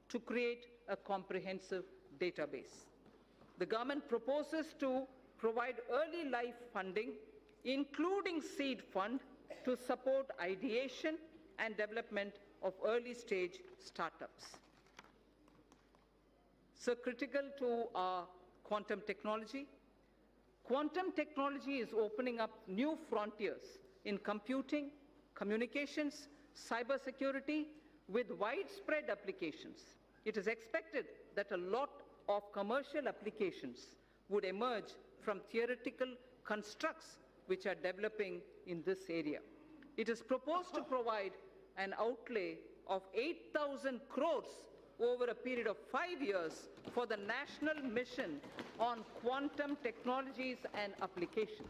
to create a comprehensive database. The government proposes to provide early life funding, including seed fund, to support ideation and development of early-stage startups. So critical to our quantum technology. Quantum technology is opening up new frontiers in computing, communications, cybersecurity, with widespread applications. It is expected that a lot of commercial applications would emerge from theoretical constructs which are developing in this area. It is proposed to provide an outlay of 8,000 crores over a period of 5 years for the national mission on quantum technologies and application.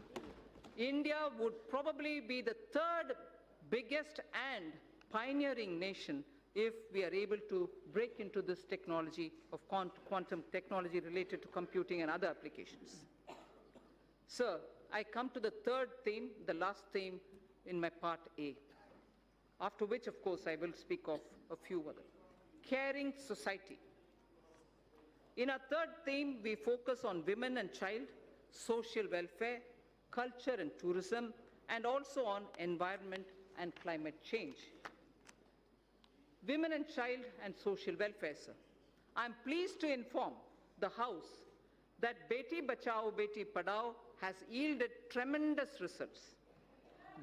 India would probably be the third biggest and pioneering nation if we are able to break into this technology of quantum technology related to computing and other applications. Sir, I come to the third theme, the last theme in my part A, after which, of course, I will speak of a few other. Caring society. In our third theme, we focus on women and child, social welfare, culture and tourism, and also on environment and climate change. Women and child and social welfare, sir. I am pleased to inform the House that Beti Bachao, Beti Padhao has yielded tremendous results.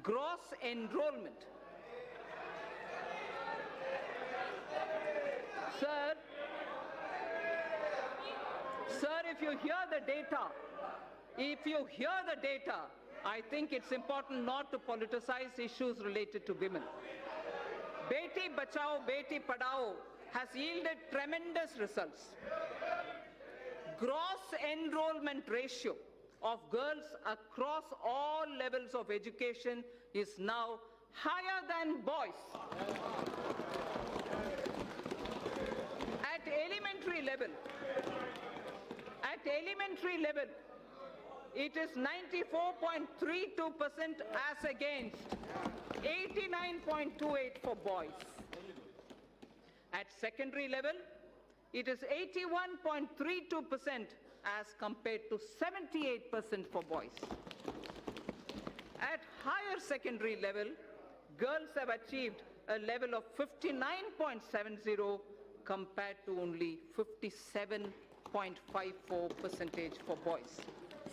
Gross enrollment. Sir, if you hear the data, I think it's important not to politicize issues related to women. Beti Bachao, Beti Padhao has yielded tremendous results. Gross enrollment ratio of girls across all levels of education is now higher than boys. At elementary level, it is 94.32% as against 89.28% for boys. At secondary level, it is 81.32% as compared to 78% for boys. At higher secondary level, girls have achieved a level of 59.70% compared to only 57.54% for boys.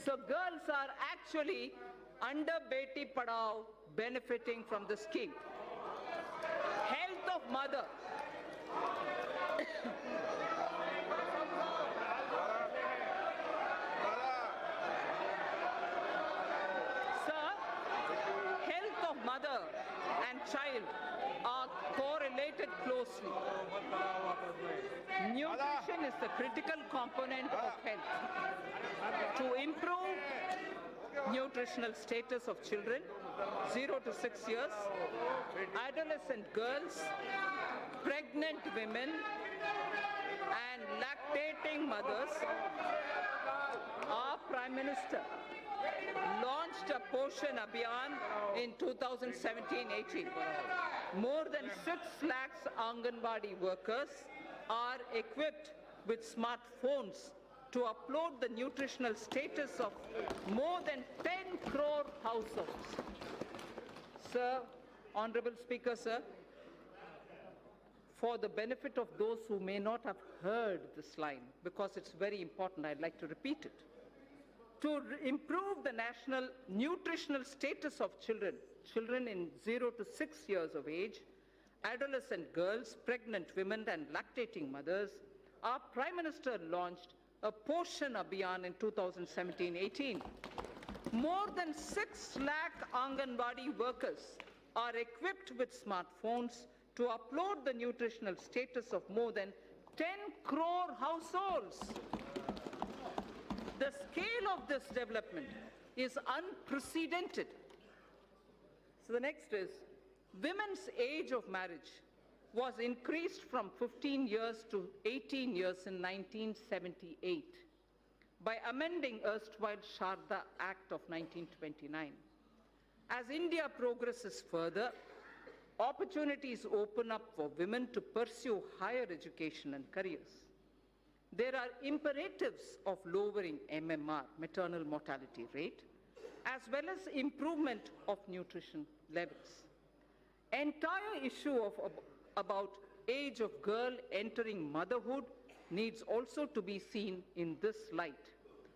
So girls are actually, under Beti Padhao, benefiting from the scheme. Health of mother. Sir, health of mother and child are correlated closely. Nutrition is the critical component of health. To improve nutritional status of children 0 to 6 years, adolescent girls, pregnant women, and lactating mothers, our Prime Minister launched a Poshan Abhiyan in 2017-18. More than 6 lakhs Anganwadi workers are equipped with smartphones to upload the nutritional status of more than 10 crore households. Sir, Honorable Speaker, sir, for the benefit of those who may not have heard this line, because it's very important, I'd like to repeat it. To improve the national nutritional status of children in 0 to 6 years of age, adolescent girls, pregnant women, and lactating mothers, our Prime Minister launched a Poshan Abhiyan in 2017-18. More than 6 lakh Anganwadi workers are equipped with smartphones to upload the nutritional status of more than 10 crore households. The scale of this development is unprecedented. So the next is, women's age of marriage was increased from 15 years to 18 years in 1978 by amending erstwhile Sharda Act of 1929. As India progresses further, Opportunities open up for women to pursue higher education and careers. There are imperatives of lowering MMR, maternal mortality rate, as well as improvement of nutrition levels. Entire issue about age of girl entering motherhood needs also to be seen in this light.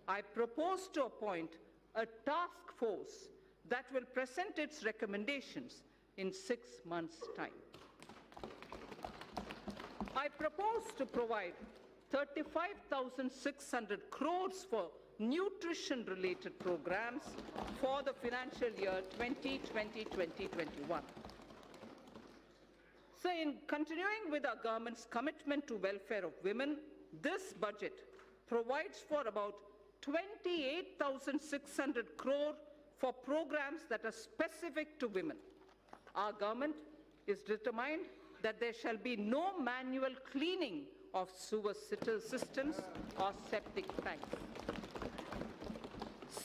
I propose to appoint a task force that will present its recommendations in 6 months' time. I propose to provide 35,600 crores for nutrition-related programs for the financial year 2020-2021. So in continuing with our government's commitment to welfare of women, this budget provides for about 28,600 crore for programs that are specific to women. Our government is determined that there shall be no manual cleaning of sewer systems or septic tanks.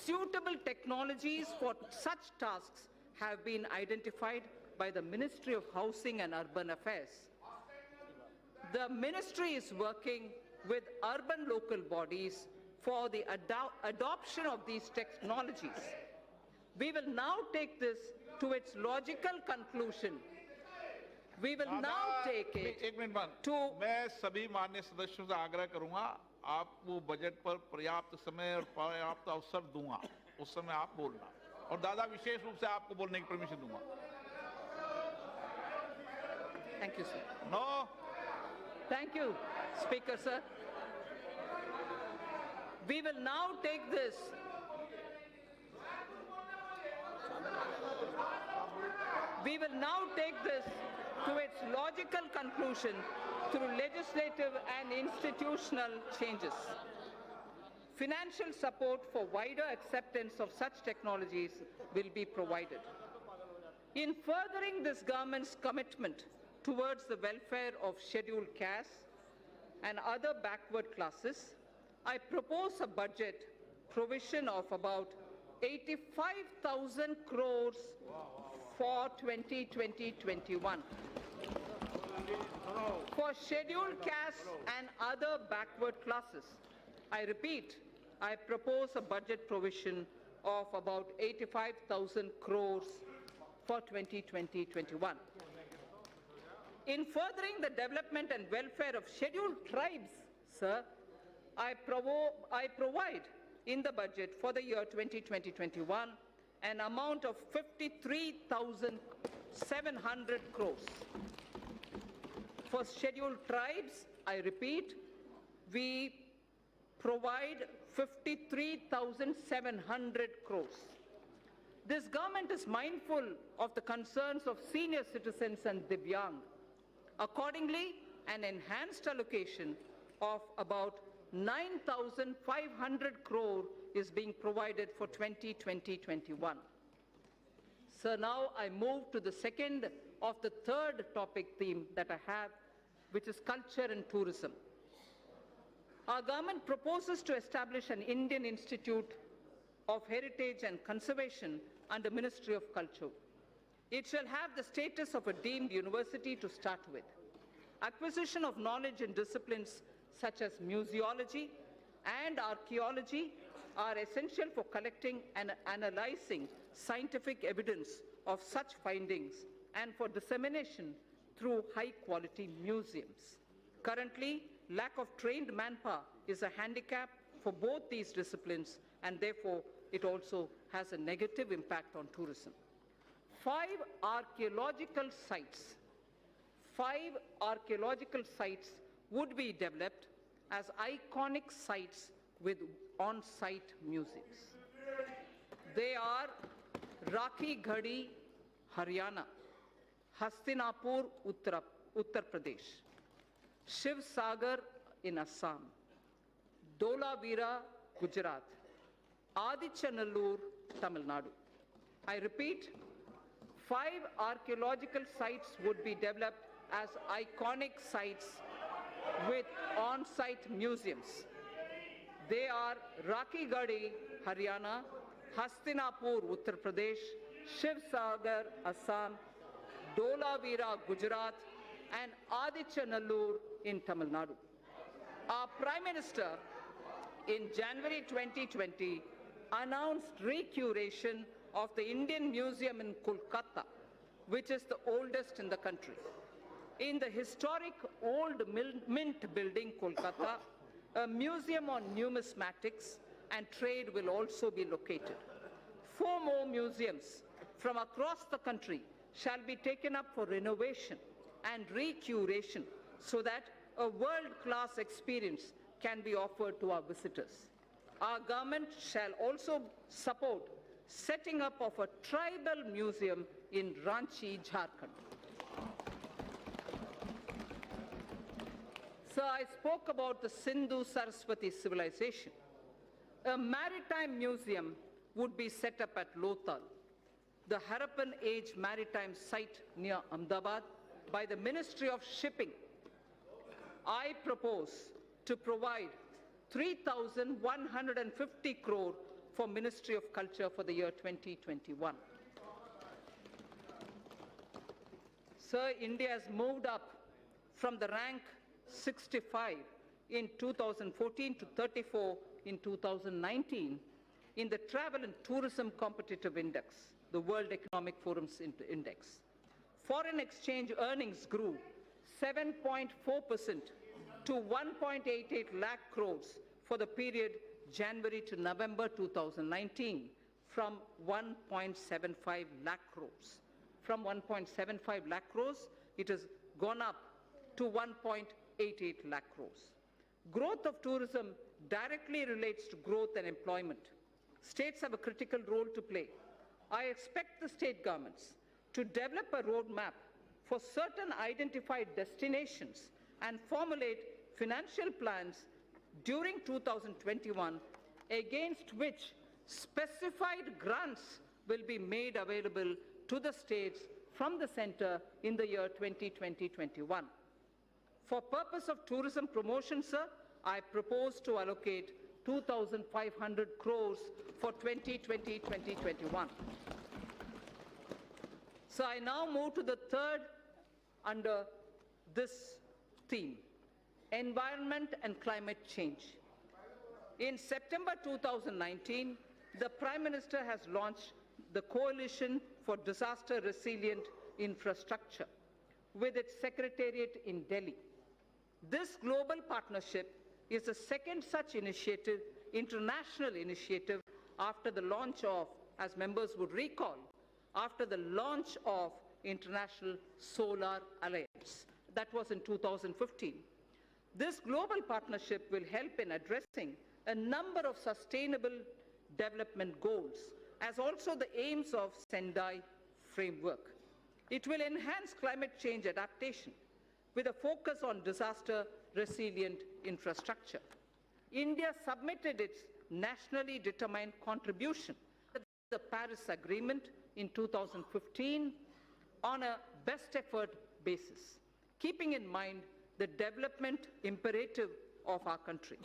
Suitable technologies for such tasks have been identified by the Ministry of Housing and Urban Affairs. The ministry is working with urban local bodies for the adoption of these technologies. We will now take this to its logical conclusion. We will now take it एक minute बाद to मैं सभी माननीय सदस्यों से आग्रह करूंगा आपको बजट पर पर्याप्त समय और पर्याप्त अवसर दूंगा उस समय आप बोलना और दादा विशेष रूप से आपको बोलने की परमिशन दूंगा Thank you, sir. No Thank you, Speaker, sir. We will now take this to its logical conclusion through legislative and institutional changes. Financial support for wider acceptance of such technologies will be provided. In furthering this government's commitment towards the welfare of scheduled castes and other backward classes, I propose a budget provision of about 85,000 crores for 2020-21 for scheduled castes and other backward classes. I repeat, I propose a budget provision of about 85,000 crores for 2020-21. In furthering the development and welfare of scheduled tribes, sir, I provide in the budget for the year 2020-21 an amount of 53,700 crores. For scheduled tribes, I repeat, we provide 53,700 crores. This government is mindful of the concerns of senior citizens and Divyang. Accordingly, an enhanced allocation of about 9,500 crore is being provided for 2020-21. So now I move to the second of the third topic theme that I have, which is culture and tourism. Our government proposes to establish an Indian Institute of Heritage and Conservation under Ministry of Culture. It shall have the status of a deemed university to start with. Acquisition of knowledge in disciplines such as museology and archaeology are essential for collecting and analyzing scientific evidence of such findings and for dissemination through high-quality museums. Currently, lack of trained manpower is a handicap for both these disciplines, and therefore it also has a negative impact on tourism. 5 archaeological sites would be developed as iconic sites with on-site museums. They are Rakhi Ghadi, Haryana; Hastinapur, Uttar Pradesh; Shiv Sagar in Assam; Dholavira, Gujarat; Adichanallur, Tamil Nadu. I repeat, 5 archaeological sites would be developed as iconic sites with on-site museums. They are Rakhi Ghadi, Haryana; Hastinapur, Uttar Pradesh; Shiv Sagar, Assam; Dholavira, Gujarat, and Adichanallur in Tamil Nadu. Our Prime Minister, in January 2020, announced recuration of the Indian Museum in Kolkata, which is the oldest in the country. In the historic Old Mint building, Kolkata, a museum on numismatics and trade will also be located. 4 more museums from across the country shall be taken up for renovation and recuration so that a world-class experience can be offered to our visitors. Our government shall also support setting up of a tribal museum in Ranchi, Jharkhand. Sir, I spoke about the Sindhu-Saraswati civilization. A maritime museum would be set up at Lothal, the Harappan Age maritime site near Ahmedabad, by the Ministry of Shipping. I propose to provide 3,150 crore for Ministry of Culture for the year 2021. Sir, India has moved up from the rank 65 in 2014 to 34 in 2019 in the Travel and Tourism Competitive Index, the World Economic Forum's index. Foreign exchange earnings grew 7.4% to 1.88 lakh crores for the period January to November 2019 from 1.75 lakh crores. From 1.75 lakh crores, it has gone up to 1.88 lakh crores. Growth of tourism directly relates to growth and employment. States have a critical role to play. I expect the state governments to develop a roadmap for certain identified destinations and formulate financial plans during 2021 against which specified grants will be made available to the states from the center in the year 2020-21. For purpose of tourism promotion, sir, I propose to allocate 2,500 crores for 2020-2021. So I now move to the third under this theme, environment and climate change. In September 2019, the Prime Minister has launched the Coalition for Disaster Resilient Infrastructure with its secretariat in Delhi. This global partnership is the second such initiative, international initiative, after the launch of, as members would recall, after the launch of International Solar Alliance. That was in 2015. This global partnership will help in addressing a number of sustainable development goals, as also the aims of Sendai framework. It will enhance climate change adaptation with a focus on disaster resilient infrastructure. India submitted its nationally determined contribution to the Paris Agreement in 2015 on a best effort basis, keeping in mind the development imperative of our country.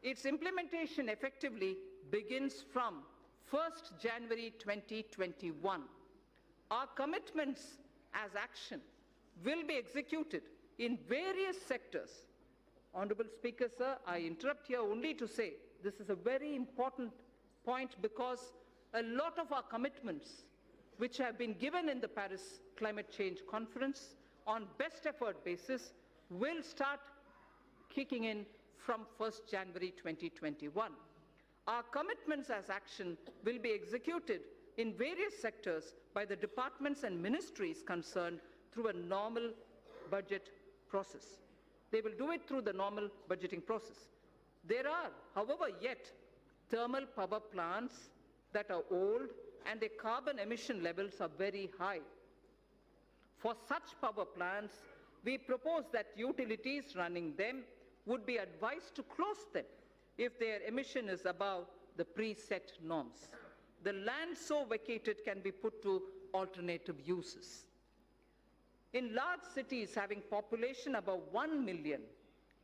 Its implementation effectively begins from 1st January 2021. Our commitments as action will be executed in various sectors. Honorable Speaker, sir, I interrupt here only to say this is a very important point because a lot of our commitments which have been given in the Paris Climate Change Conference on best effort basis will start kicking in from 1st January 2021. Our commitments as action will be executed in various sectors by the departments and ministries concerned through a normal budget process. They will do it through the normal budgeting process. There are, however, yet thermal power plants that are old and their carbon emission levels are very high. For such power plants, we propose that utilities running them would be advised to close them if their emission is above the preset norms. The land so vacated can be put to alternative uses. In large cities having population above 1 million,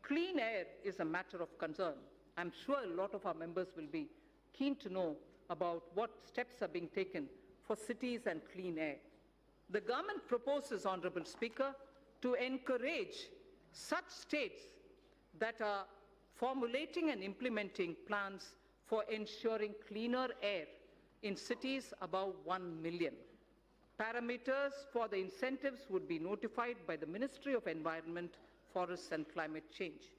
clean air is a matter of concern. I'm sure a lot of our members will be keen to know about what steps are being taken for cities and clean air. The government proposes, Honorable Speaker, to encourage such states that are formulating and implementing plans for ensuring cleaner air in cities above 1 million. Parameters for the incentives would be notified by the Ministry of Environment, Forests and Climate Change.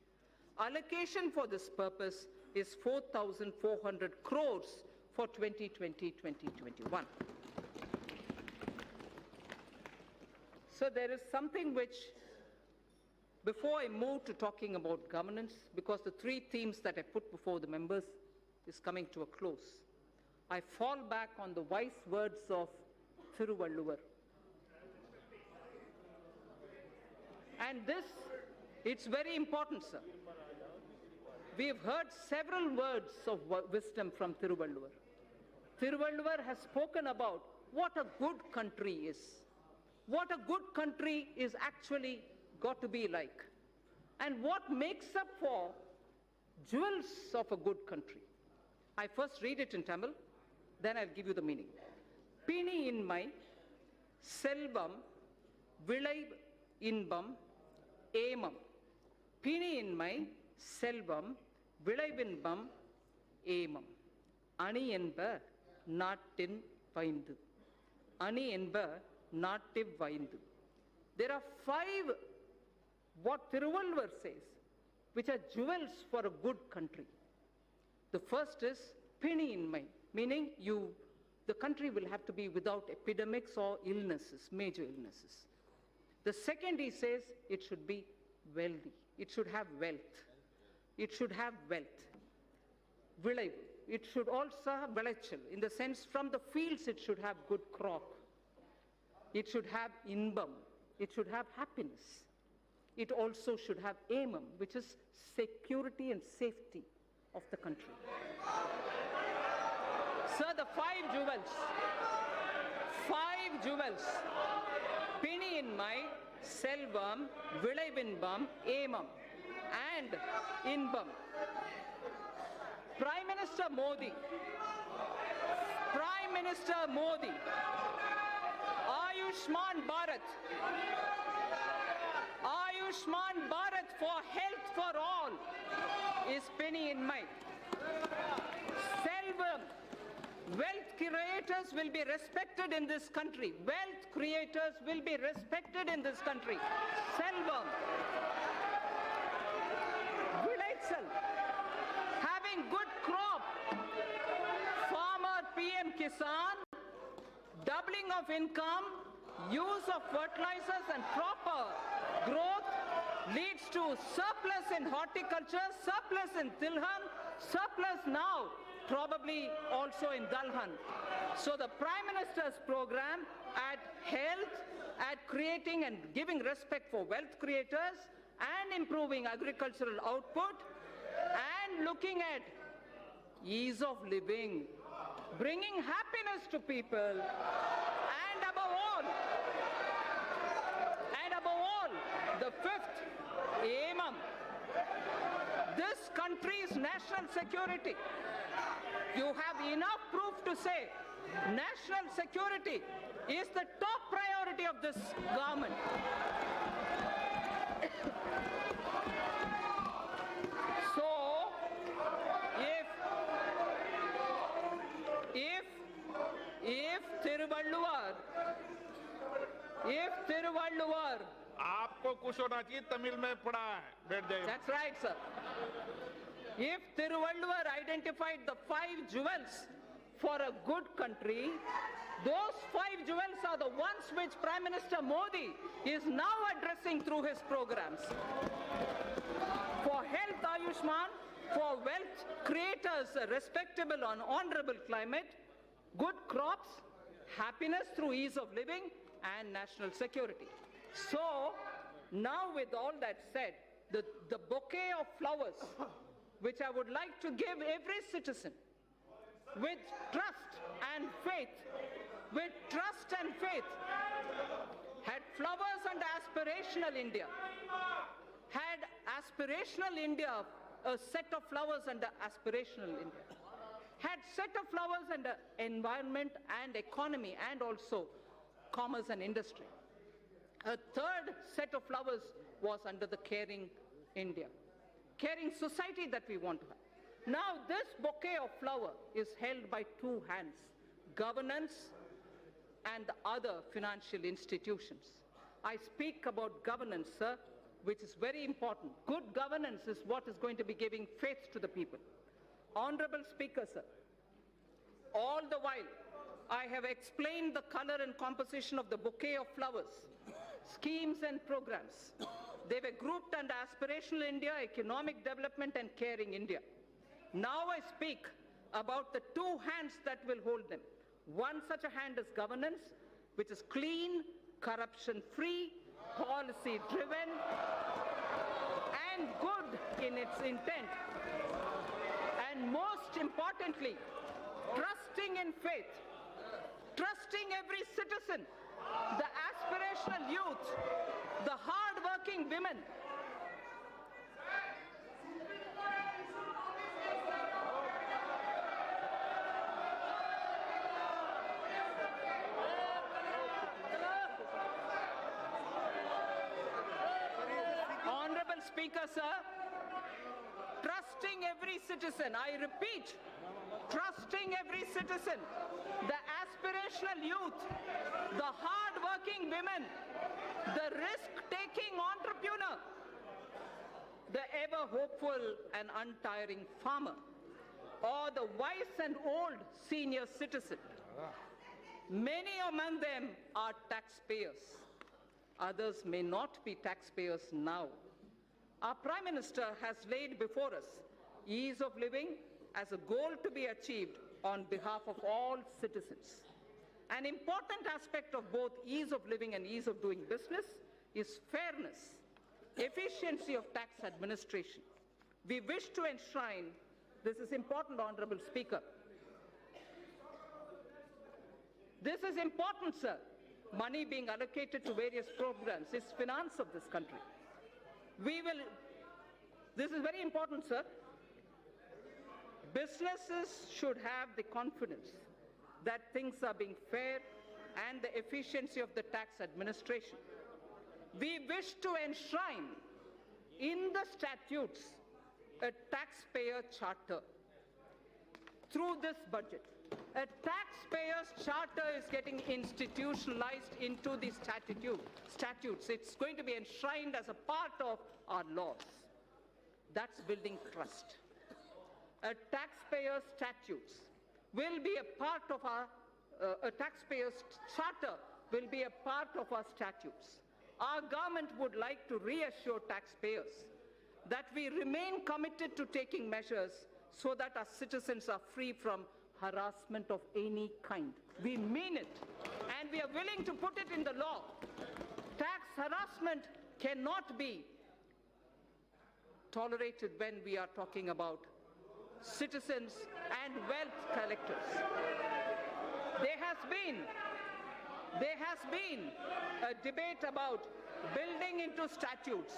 Allocation for this purpose is 4,400 crores for 2020-2021. So there is something which, before I move to talking about governance, because the three themes that I put before the members is coming to a close, I fall back on the wise words of Thiruvalluvar. And this, it's very important, sir. We have heard several words of wisdom from Thiruvalluvar. Thiruvalluvar has spoken about what a good country is. What a good country is actually got to be like. And what makes up for jewels of a good country. I first read it in Tamil, then I'll give you the meaning. Pini inmai, selvam, vilai inbam, emam. Pini inmai, selvam, vilai inbam, emam. Ani enba, nattin vaindu. Ani enba, nattiv vaindu. There are 5, what Thiruvalluvar says, which are jewels for a good country. The first is pini inmai, meaning the country will have to be without epidemics or illnesses, major illnesses. The second, he says, it should be wealthy. It should have wealth. It should have wealth. Vilai. It should also have velachal. In the sense, from the fields, it should have good crop. It should have inbam. It should have happiness. It also should have aimam, which is security and safety of the country. Sir, the 5 jewels. 5 jewels. Pini inmai, selvam, vilaivinbam, aimam, and inbam. Prime Minister Modi, Ayushman Bharat for health for all is penny in mind. Selvam, wealth creators will be respected in this country. Wealth creators will be respected in this country. Selvam. Vilaichal, having good crop. Farmer PM Kisan, doubling of income, use of fertilizers and proper growth leads to surplus in horticulture, surplus in Tilhan, surplus now probably also in Dalhan. So the Prime Minister's program at health, at creating and giving respect for wealth creators and improving agricultural output and looking at ease of living, bringing happiness to people, and above all, the 5th, aimam, this country's national security. You have enough proof to say national security is the top priority of this government. So, if Thiruvalluvar, आपको कुछ होना चाहिए, तमिल में पढ़ा है, बैठ जाइए. That's right, sir. If Thiruvalluvar identified the 5 jewels for a good country, those 5 jewels are the ones which Prime Minister Modi is now addressing through his programs. For health, Ayushman, for wealth creators, a respectable and honorable climate, good crops, happiness through ease of living, and national security. So, now with all that said, the bouquet of flowers, which I would like to give every citizen, with trust and faith, had flowers under aspirational India, had aspirational India, a set of flowers under aspirational India, had set of flowers under environment and economy and also commerce and industry. A third set of flowers was under the caring India, caring society that we want to have. Now this bouquet of flower is held by two hands, governance and other financial institutions. I speak about governance, sir, which is very important. Good governance is what is going to be giving faith to the people. Honorable Speaker, sir, all the while I have explained the color and composition of the bouquet of flowers, schemes and programs. They were grouped under Aspirational India, Economic Development and Caring India. Now I speak about the two hands that will hold them. One such a hand is governance, which is clean, corruption-free, policy-driven, and good in its intent. And most importantly, trusting in faith, trusting every citizen, the aspirational youth, the hard-working women. Honorable Speaker, sir, trusting every citizen, I repeat, trusting every citizen, the aspirational youth, the hard-working women, the risk-taking entrepreneur, the ever-hopeful and untiring farmer, or the wise and old senior citizen. Many among them are taxpayers. Others may not be taxpayers now. Our Prime Minister has laid before us ease of living as a goal to be achieved on behalf of all citizens. An important aspect of both ease of living and ease of doing business is fairness, efficiency of tax administration. We wish to enshrine, this is important, Honorable Speaker. This is important, sir. Money being allocated to various programs is finance of this country. This is very important, sir. Businesses should have the confidence that things are being fair and the efficiency of the tax administration. We wish to enshrine in the statutes a taxpayer charter. Through this budget, a taxpayer's charter is getting institutionalized into the statutes. It's going to be enshrined as a part of our laws. That's building trust. A taxpayer's statutes will be a part of our, a taxpayer's charter will be a part of our statutes. Our government would like to reassure taxpayers that we remain committed to taking measures so that our citizens are free from harassment of any kind. We mean it, and we are willing to put it in the law. Tax harassment cannot be tolerated when we are talking about citizens and wealth collectors. There has been a debate about building into statutes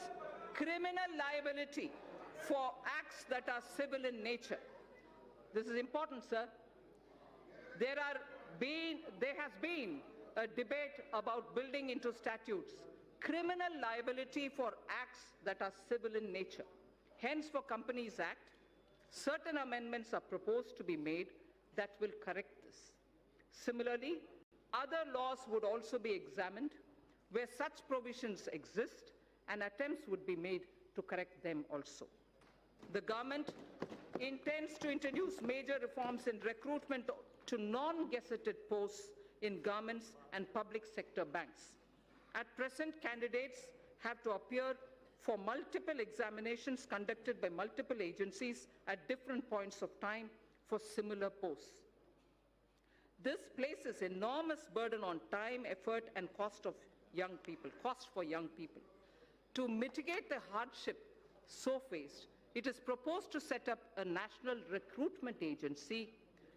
criminal liability for acts that are civil in nature. This is important, sir. There has been a debate about building into statutes criminal liability for acts that are civil in nature. Hence, for Companies Act, certain amendments are proposed to be made that will correct this. Similarly, other laws would also be examined where such provisions exist, and attempts would be made to correct them also. The government intends to introduce major reforms in recruitment to non-gazetted posts in governments and public sector banks. At present, candidates have to appear for multiple examinations conducted by multiple agencies at different points of time for similar posts. This places enormous burden on time, effort, and cost for young people. To mitigate the hardship so faced, it is proposed to set up a national recruitment agency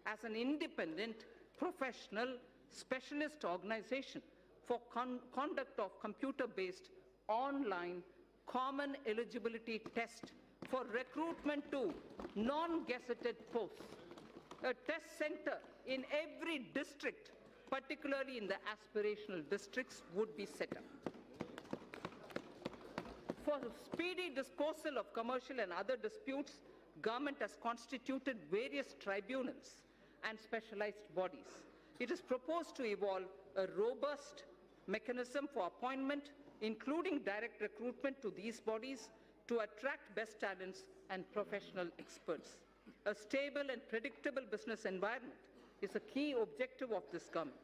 as an independent, professional, specialist organization for conduct of computer-based online common eligibility test for recruitment to non-gazetted posts. A test center in every district particularly in the aspirational districts, would be set up. For speedy disposal of commercial and other disputes, government has constituted various tribunals and specialized bodies. It is proposed to evolve a robust mechanism for appointment, including direct recruitment to these bodies to attract best talents and professional experts. A stable and predictable business environment is a key objective of this government.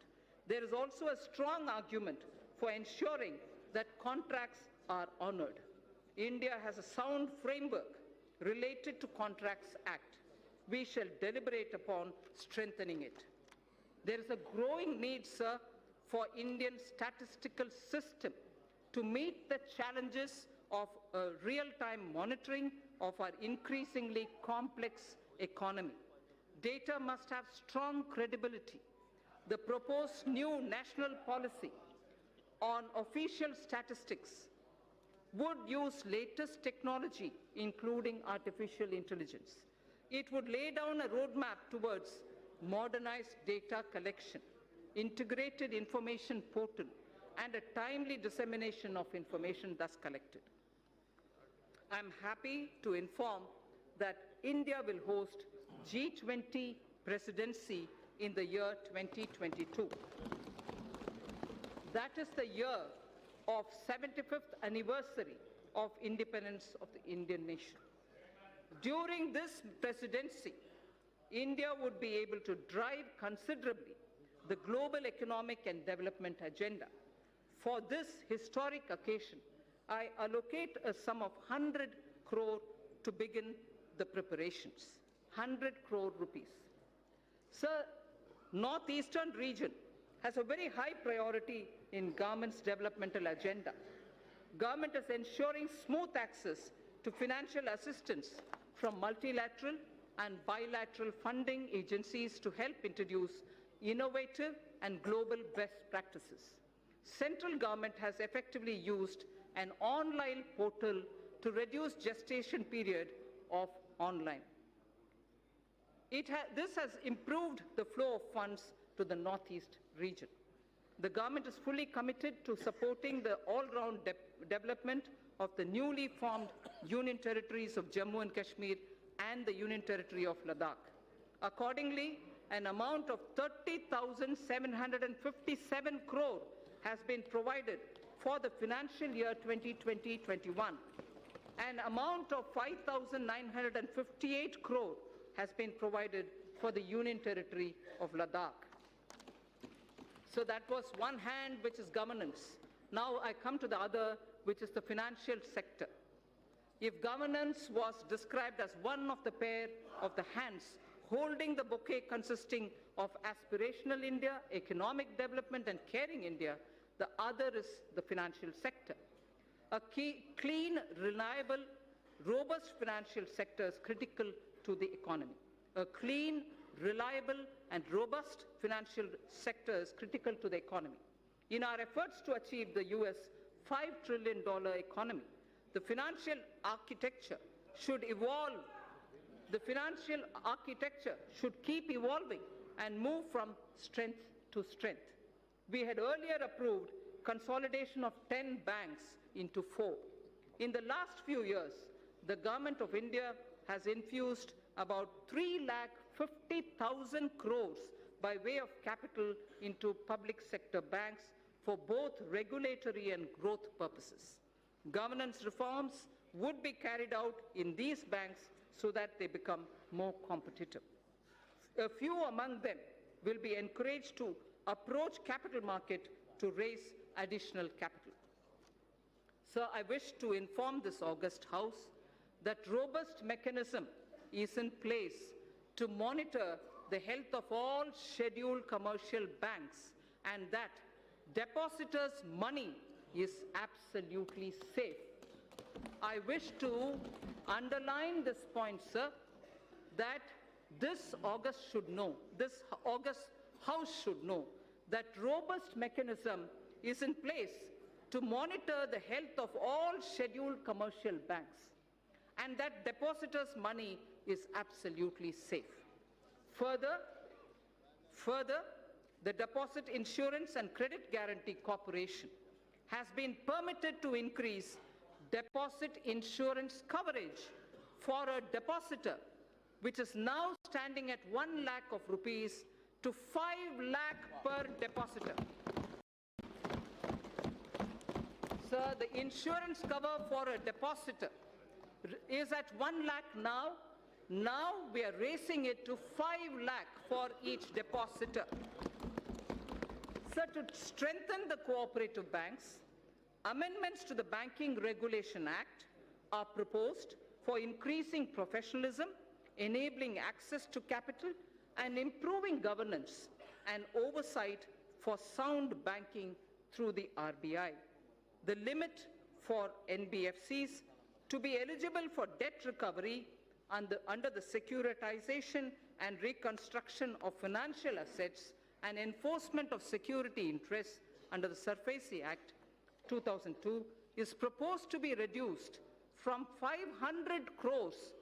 There is also a strong argument for ensuring that contracts are honored. India has a sound framework related to Contracts Act. We shall deliberate upon strengthening it. There is a growing need, sir, for Indian statistical system to meet the challenges of real-time monitoring of our increasingly complex economy. Data must have strong credibility. The proposed new national policy on official statistics would use latest technology, including artificial intelligence. It would lay down a roadmap towards modernized data collection, integrated information portal, and a timely dissemination of information thus collected. I'm happy to inform that India will host G20 presidency in the year 2022. That is the year of 75th anniversary of independence of the Indian nation. During this presidency, India would be able to drive considerably the global economic and development agenda. For this historic occasion, I allocate a sum of 100 crore to begin the preparations. 100 crore rupees. Sir, Northeastern region has a very high priority in government's developmental agenda. Government is ensuring smooth access to financial assistance from multilateral and bilateral funding agencies to help introduce innovative and global best practices. Central government has effectively used an online portal to reduce gestation period of online. This has improved the flow of funds to the Northeast region. The government is fully committed to supporting the all-round development of the newly formed Union Territories of Jammu and Kashmir and the Union Territory of Ladakh. Accordingly, an amount of 30,757 crore has been provided for the financial year 2020-21. An amount of 5,958 crore has been provided for the Union Territory of Ladakh. So that was one hand, which is governance. Now I come to the other, which is the financial sector. If governance was described as one of the pair of the hands holding the bouquet consisting of aspirational India, economic development, and caring India, the other is the financial sector. A clean, reliable, robust financial sector is critical to the economy. A clean, reliable, and robust financial sector is critical to the economy. In our efforts to achieve the US $5 trillion economy, the financial architecture should evolve. The financial architecture should keep evolving and move from strength to strength. We had earlier approved consolidation of 10 banks into 4. In the last few years, the Government of India has infused about 3,50,000 crores by way of capital into public sector banks for both regulatory and growth purposes. Governance reforms would be carried out in these banks so that they become more competitive. A few among them will be encouraged to approach capital market to raise additional capital. Sir, I wish to inform this august House that robust mechanism is in place to monitor the health of all scheduled commercial banks and that depositors' money is absolutely safe. I wish to underline this point, sir, that this August House should know that robust mechanism is in place to monitor the health of all scheduled commercial banks and that depositors' money is absolutely safe. Further, The Deposit Insurance and Credit Guarantee Corporation has been permitted to increase deposit insurance coverage for a depositor, which is now standing at 1 lakh of rupees to 5 lakh per depositor. Sir, the insurance cover for a depositor is at 1 lakh now. Now we are raising it to 5 lakh for each depositor. Sir, to strengthen the cooperative banks, amendments to the Banking Regulation Act are proposed for increasing professionalism, enabling access to capital, and improving governance and oversight for sound banking through the RBI. The limit for NBFCs to be eligible for debt recovery under the Securitization and Reconstruction of Financial Assets and Enforcement of Security Interests under the SARFAESI Act 2002 is proposed to be reduced from 500 crores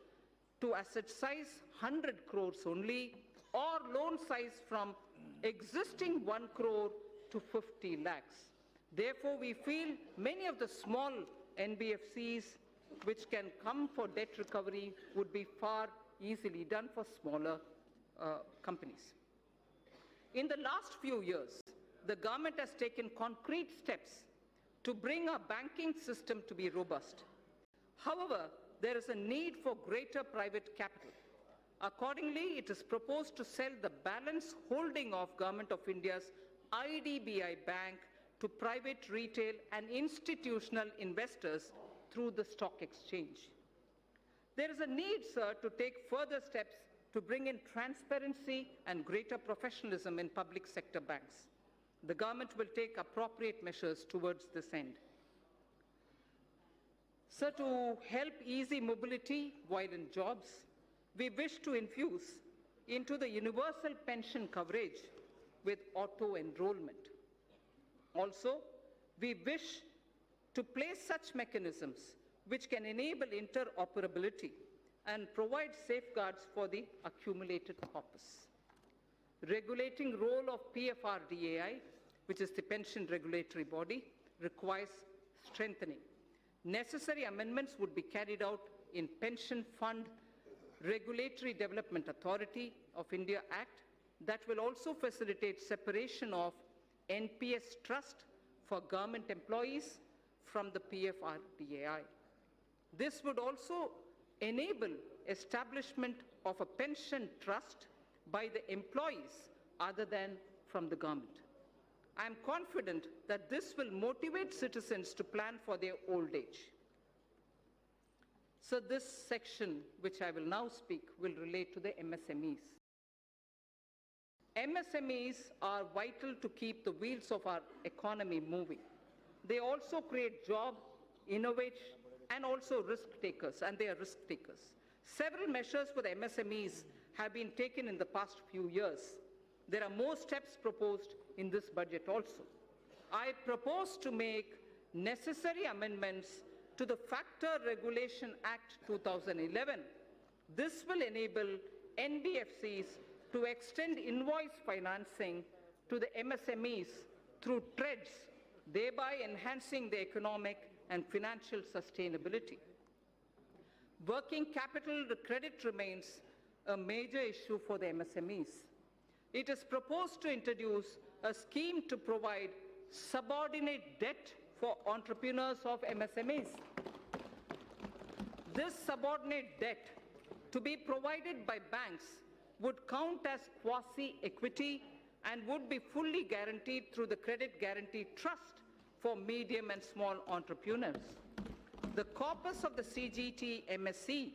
to asset size 100 crores only, or loan size from existing 1 crore to 50 lakhs. Therefore, we feel many of the small NBFCs which can come for debt recovery would be far easily done for smaller companies. In the last few years, the government has taken concrete steps to bring our banking system to be robust. However, there is a need for greater private capital. Accordingly, it is proposed to sell the balance holding of Government of India's IDBI Bank to private, retail, and institutional investors through the stock exchange. There is a need, sir, to take further steps to bring in transparency and greater professionalism in public sector banks. The government will take appropriate measures towards this end. Sir, to help easy mobility while in jobs, we wish to infuse into the universal pension coverage with auto-enrollment. Also, we wish to place such mechanisms which can enable interoperability and provide safeguards for the accumulated corpus. Regulating role of PFRDAI, which is the pension regulatory body, requires strengthening. Necessary amendments would be carried out in Pension Fund Regulatory Development Authority of India Act that will also facilitate separation of NPS trust for government employees from the PFRDAI. This would also enable establishment of a pension trust by the employees other than from the government. I am confident that this will motivate citizens to plan for their old age. So this section, which I will now speak, will relate to the MSMEs. MSMEs are vital to keep the wheels of our economy moving. They also create job, innovate, and also risk takers, and they are risk takers. Several measures for the MSMEs have been taken in the past few years. There are more steps proposed in this budget also. I propose to make necessary amendments to the Factor Regulation Act 2011. This will enable NBFCs to extend invoice financing to the MSMEs through TREDS, thereby enhancing the economic and financial sustainability. Working capital credit remains a major issue for the MSMEs. It is proposed to introduce a scheme to provide subordinate debt for entrepreneurs of MSMEs. This subordinate debt to be provided by banks would count as quasi-equity and would be fully guaranteed through the Credit Guarantee Trust for medium and small entrepreneurs. The corpus of the CGT MSC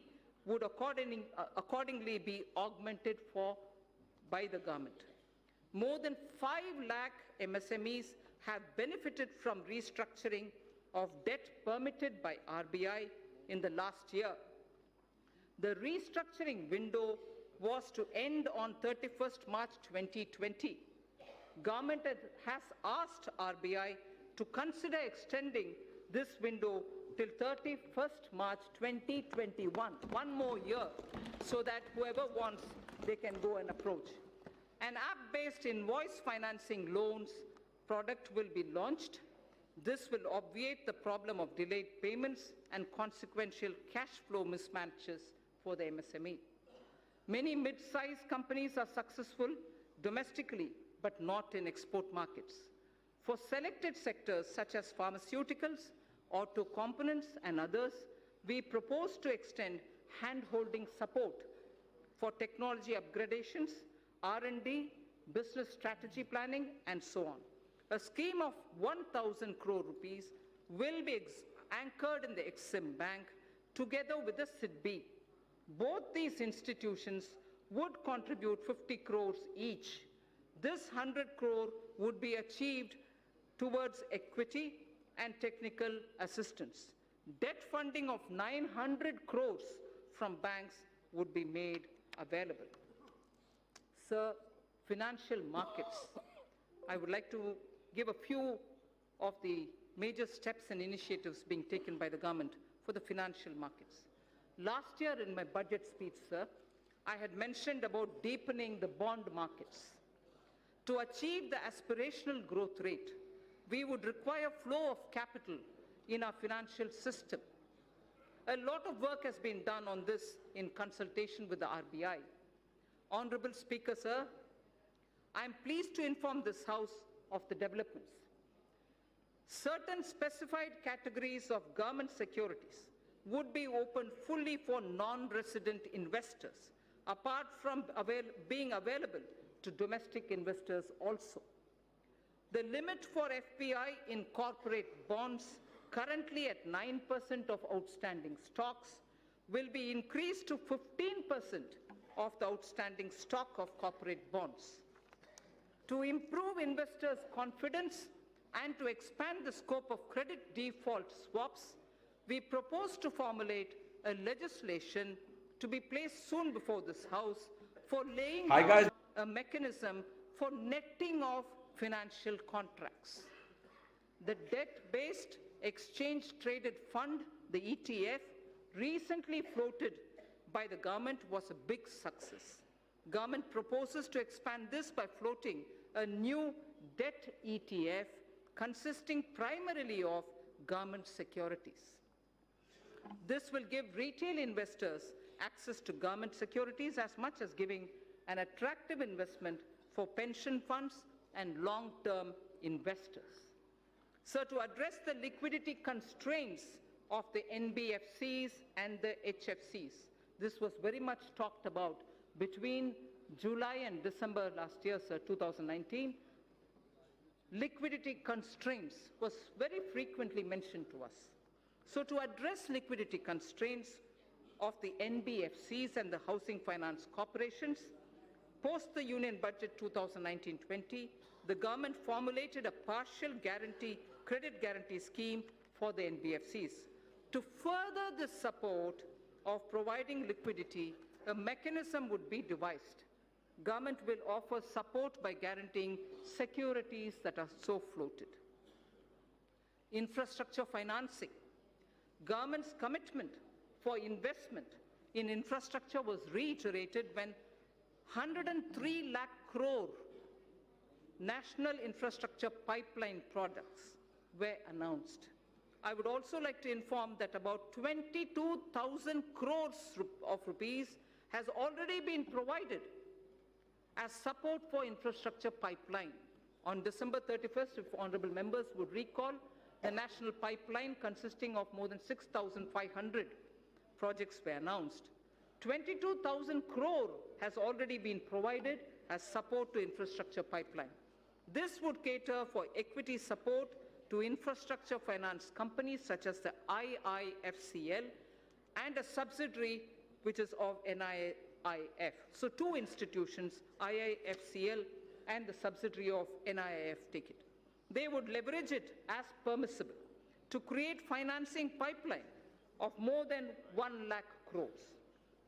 would accordingly be augmented by the government. More than 5 lakh MSMEs have benefited from restructuring of debt permitted by RBI in the last year. The restructuring window was to end on 31st March 2020. Government has asked RBI to consider extending this window till 31st March 2021, one more year, so that whoever wants, they can go and approach. An app-based invoice financing loans product will be launched. This will obviate the problem of delayed payments and consequential cash flow mismatches for the MSME. Many mid-sized companies are successful domestically, but not in export markets. For selected sectors such as pharmaceuticals, auto components, and others, we propose to extend hand-holding support for technology upgradations, R&D, business strategy planning, and so on. A scheme of 1,000 crore rupees will be anchored in the Exim Bank together with the SIDBI. Both these institutions would contribute 50 crores each. This 100 crore would be achieved towards equity and technical assistance. Debt funding of 900 crores from banks would be made available. Sir, financial markets. I would like to give a few of the major steps and initiatives being taken by the government for the financial markets. Last year in my budget speech, sir, I had mentioned about deepening the bond markets. To achieve the aspirational growth rate, we would require flow of capital in our financial system. A lot of work has been done on this in consultation with the RBI. Honorable Speaker, sir, I am pleased to inform this House of the developments. Certain specified categories of government securities would be opened fully for non-resident investors, apart from being available to domestic investors also. The limit for FPI in corporate bonds, currently at 9% of outstanding stocks, will be increased to 15% of the outstanding stock of corporate bonds. To improve investors' confidence and to expand the scope of credit default swaps, we propose to formulate a legislation to be placed soon before this House for laying down a mechanism for netting of financial contracts. The debt-based exchange-traded fund, the ETF, recently floated by the government was a big success. Government proposes to expand this by floating a new debt ETF consisting primarily of government securities. This will give retail investors access to government securities as much as giving an attractive investment for pension funds and long-term investors. So to address the liquidity constraints of the NBFCs and the HFCs, this was very much talked about between July and December last year, sir, 2019. Liquidity constraints was very frequently mentioned to us. So to address liquidity constraints of the NBFCs and the housing finance corporations, post the Union Budget 2019-20, the government formulated a partial credit guarantee scheme for the NBFCs. To further the support of providing liquidity, a mechanism would be devised. Government will offer support by guaranteeing securities that are so floated. Infrastructure financing. Government's commitment for investment in infrastructure was reiterated when 103 lakh crore national infrastructure pipeline products were announced. I would also like to inform that about 22,000 crores of rupees has already been provided as support for infrastructure pipeline. On December 31st, if honorable members would recall, the national pipeline consisting of more than 6,500 projects were announced. 22,000 crore has already been provided as support to infrastructure pipeline. This would cater for equity support to infrastructure finance companies such as the IIFCL and a subsidiary which is of NIIF. So two institutions, IIFCL and the subsidiary of NIIF, take it. They would leverage it as permissible to create financing pipeline of more than 1 lakh crores.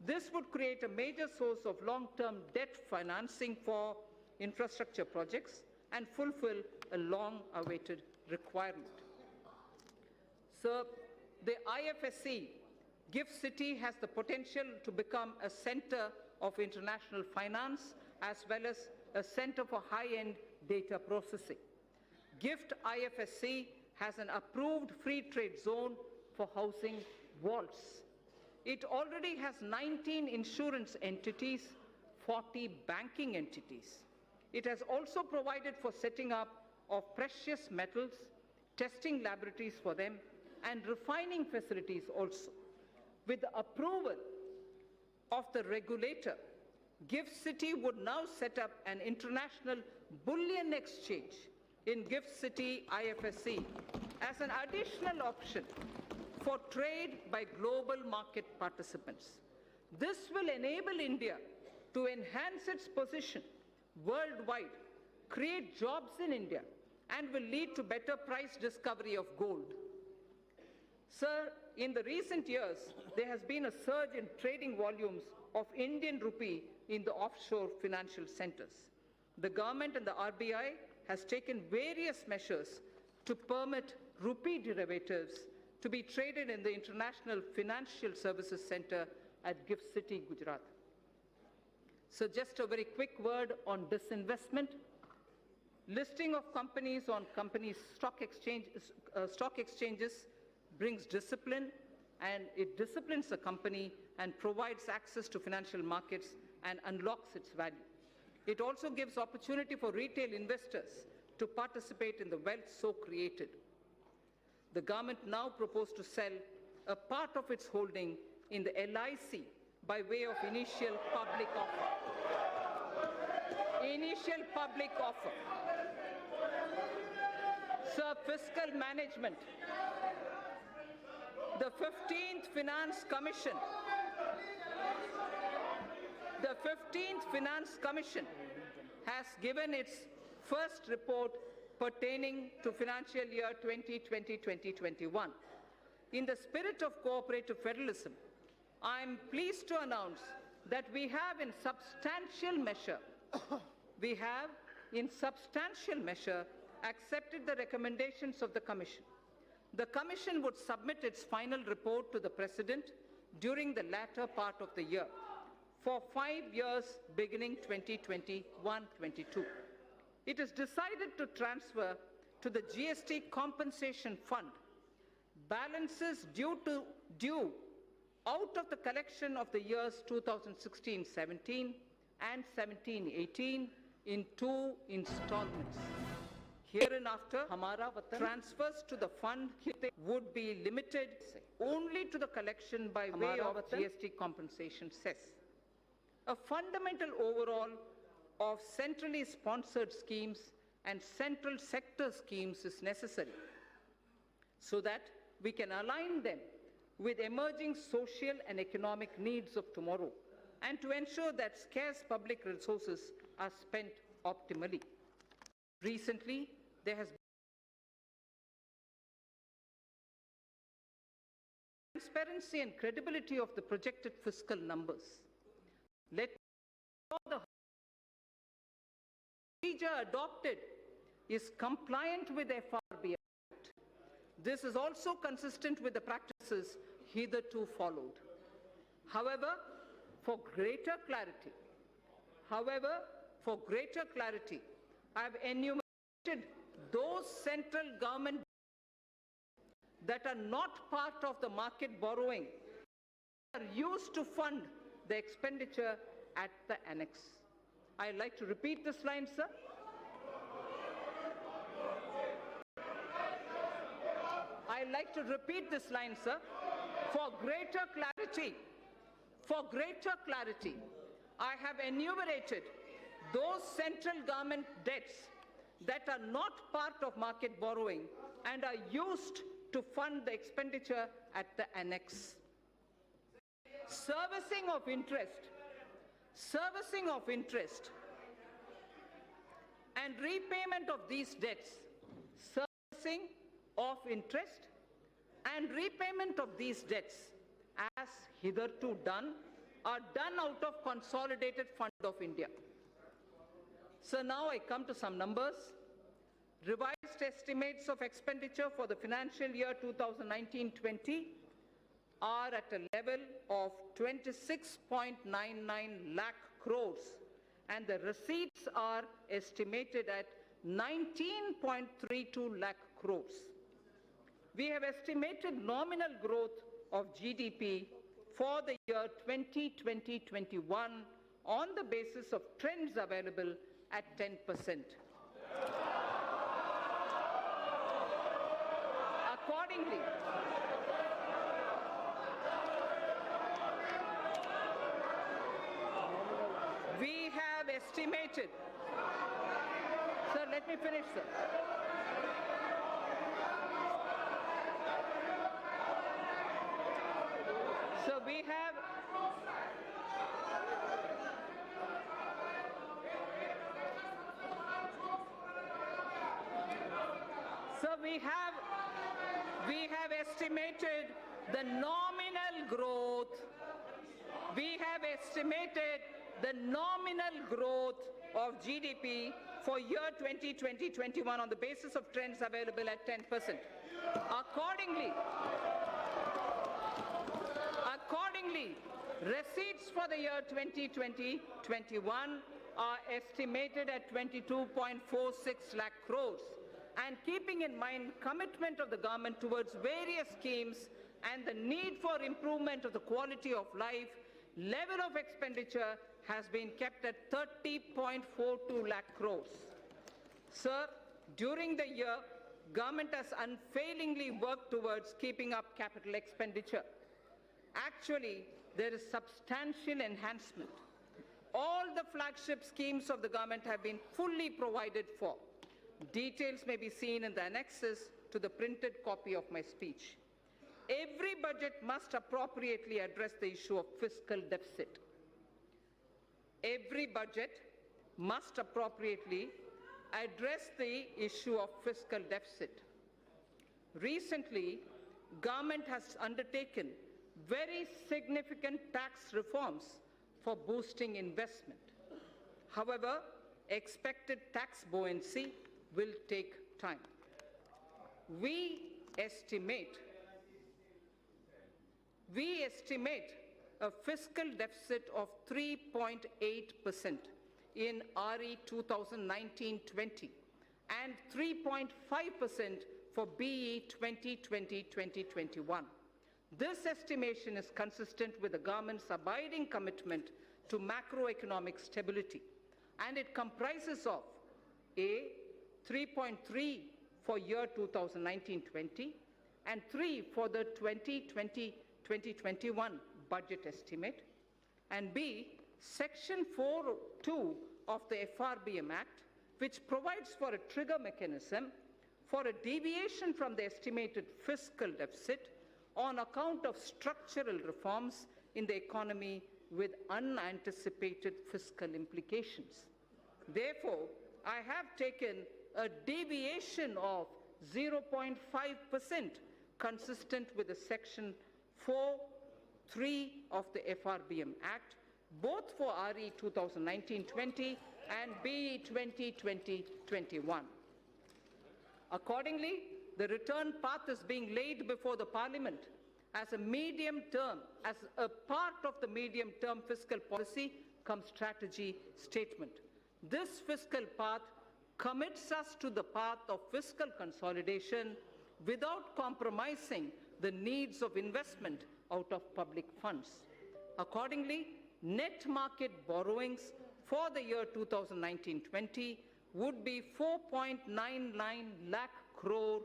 This would create a major source of long-term debt financing for infrastructure projects and fulfill a long-awaited requirement. Sir, the IFSC, GIFT City, has the potential to become a center of international finance as well as a center for high-end data processing. GIFT IFSC has an approved free trade zone for housing vaults. It already has 19 insurance entities, 40 banking entities. It has also provided for setting up of precious metals, testing laboratories for them, and refining facilities also. With the approval of the regulator, GIFT City would now set up an international bullion exchange in GIFT City IFSC as an additional option for trade by global market participants. This will enable India to enhance its position worldwide, create jobs in India, and will lead to better price discovery of gold. Sir, in the recent years, there has been a surge in trading volumes of Indian rupee in the offshore financial centers. The government and the RBI has taken various measures to permit rupee derivatives to be traded in the International Financial Services Center at GIFT City, Gujarat. So just a very quick word on disinvestment. Listing of companies on companies' stock exchanges brings discipline, and it disciplines the company and provides access to financial markets and unlocks its value. It also gives opportunity for retail investors to participate in the wealth so created. The government now proposes to sell a part of its holding in the LIC by way of initial public offer. Initial public offer. Sir, fiscal management. The 15th Finance Commission. The 15th Finance Commission has given its first report pertaining to financial year 2020-2021. In the spirit of cooperative federalism, I am pleased to announce that we have in substantial measure accepted the recommendations of the Commission. The Commission would submit its final report to the President during the latter part of the year for 5 years beginning 2021-22. It is decided to transfer to the GST Compensation Fund balances due out of the collection of the years 2016-17 and 17-18 in 2 installments. Hereinafter, transfers to the fund would be limited only to the collection by way of GST compensation cess. A fundamental overhaul of centrally sponsored schemes and central sector schemes is necessary so that we can align them with emerging social and economic needs of tomorrow and to ensure that scarce public resources are spent optimally. Recently, there has been transparency and credibility of the projected fiscal numbers. Let the procedure adopted is compliant with FRB Act. This is also consistent with the practices hitherto followed. However, for greater clarity, I have enumerated those central government that are not part of the market borrowing are used to fund the expenditure at the annex. I'd like to repeat this line, sir. I'd like to repeat this line, sir. For greater clarity, I have enumerated those central government debts that are not part of market borrowing and are used to fund the expenditure at the annex. Servicing of interest and repayment of these debts, servicing of interest and repayment of these debts as hitherto done are done out of Consolidated Fund of India. So now I come to some numbers. Revised estimates of expenditure for the financial year 2019-20 are at a level of 26.99 lakh crores and the receipts are estimated at 19.32 lakh crores. We have estimated nominal growth of GDP for the year 2020-21 on the basis of trends available at 10%. Accordingly, we have estimated, sir, let me finish, sir. So we have, we have estimated the nominal growth. We have estimated the nominal growth of GDP for year 2020-21 on the basis of trends available at 10%. Accordingly, receipts for the year 2020-21 are estimated at 22.46 lakh crores. And keeping in mind commitment of the government towards various schemes and the need for improvement of the quality of life, level of expenditure has been kept at 30.42 lakh crores. Sir, during the year, government has unfailingly worked towards keeping up capital expenditure. Actually, there is substantial enhancement. All the flagship schemes of the government have been fully provided for. Details may be seen in the annexes to the printed copy of my speech. Every budget must appropriately address the issue of fiscal deficit. Every budget must appropriately address the issue of fiscal deficit. Recently, government has undertaken very significant tax reforms for boosting investment. However, expected tax buoyancy will take time. We estimate a fiscal deficit of 3.8% in RE 2019-20 and 3.5% for BE 2020-2021. This estimation is consistent with the government's abiding commitment to macroeconomic stability, and it comprises of A, 3.3 for year 2019-20 and 3 for the 2020-2021 budget estimate, and B, Section 4.2 of the FRBM Act, which provides for a trigger mechanism for a deviation from the estimated fiscal deficit on account of structural reforms in the economy with unanticipated fiscal implications. Therefore, I have taken a deviation of 0.5% consistent with the Section 4.3 of the FRBM Act, both for RE 2019-20 and BE 2020-21. Accordingly, the return path is being laid before the Parliament as a part of the medium-term fiscal policy cum strategy statement. This fiscal path commits us to the path of fiscal consolidation without compromising the needs of investment out of public funds. Accordingly, net market borrowings for the year 2019-20 would be 4.99 lakh crore,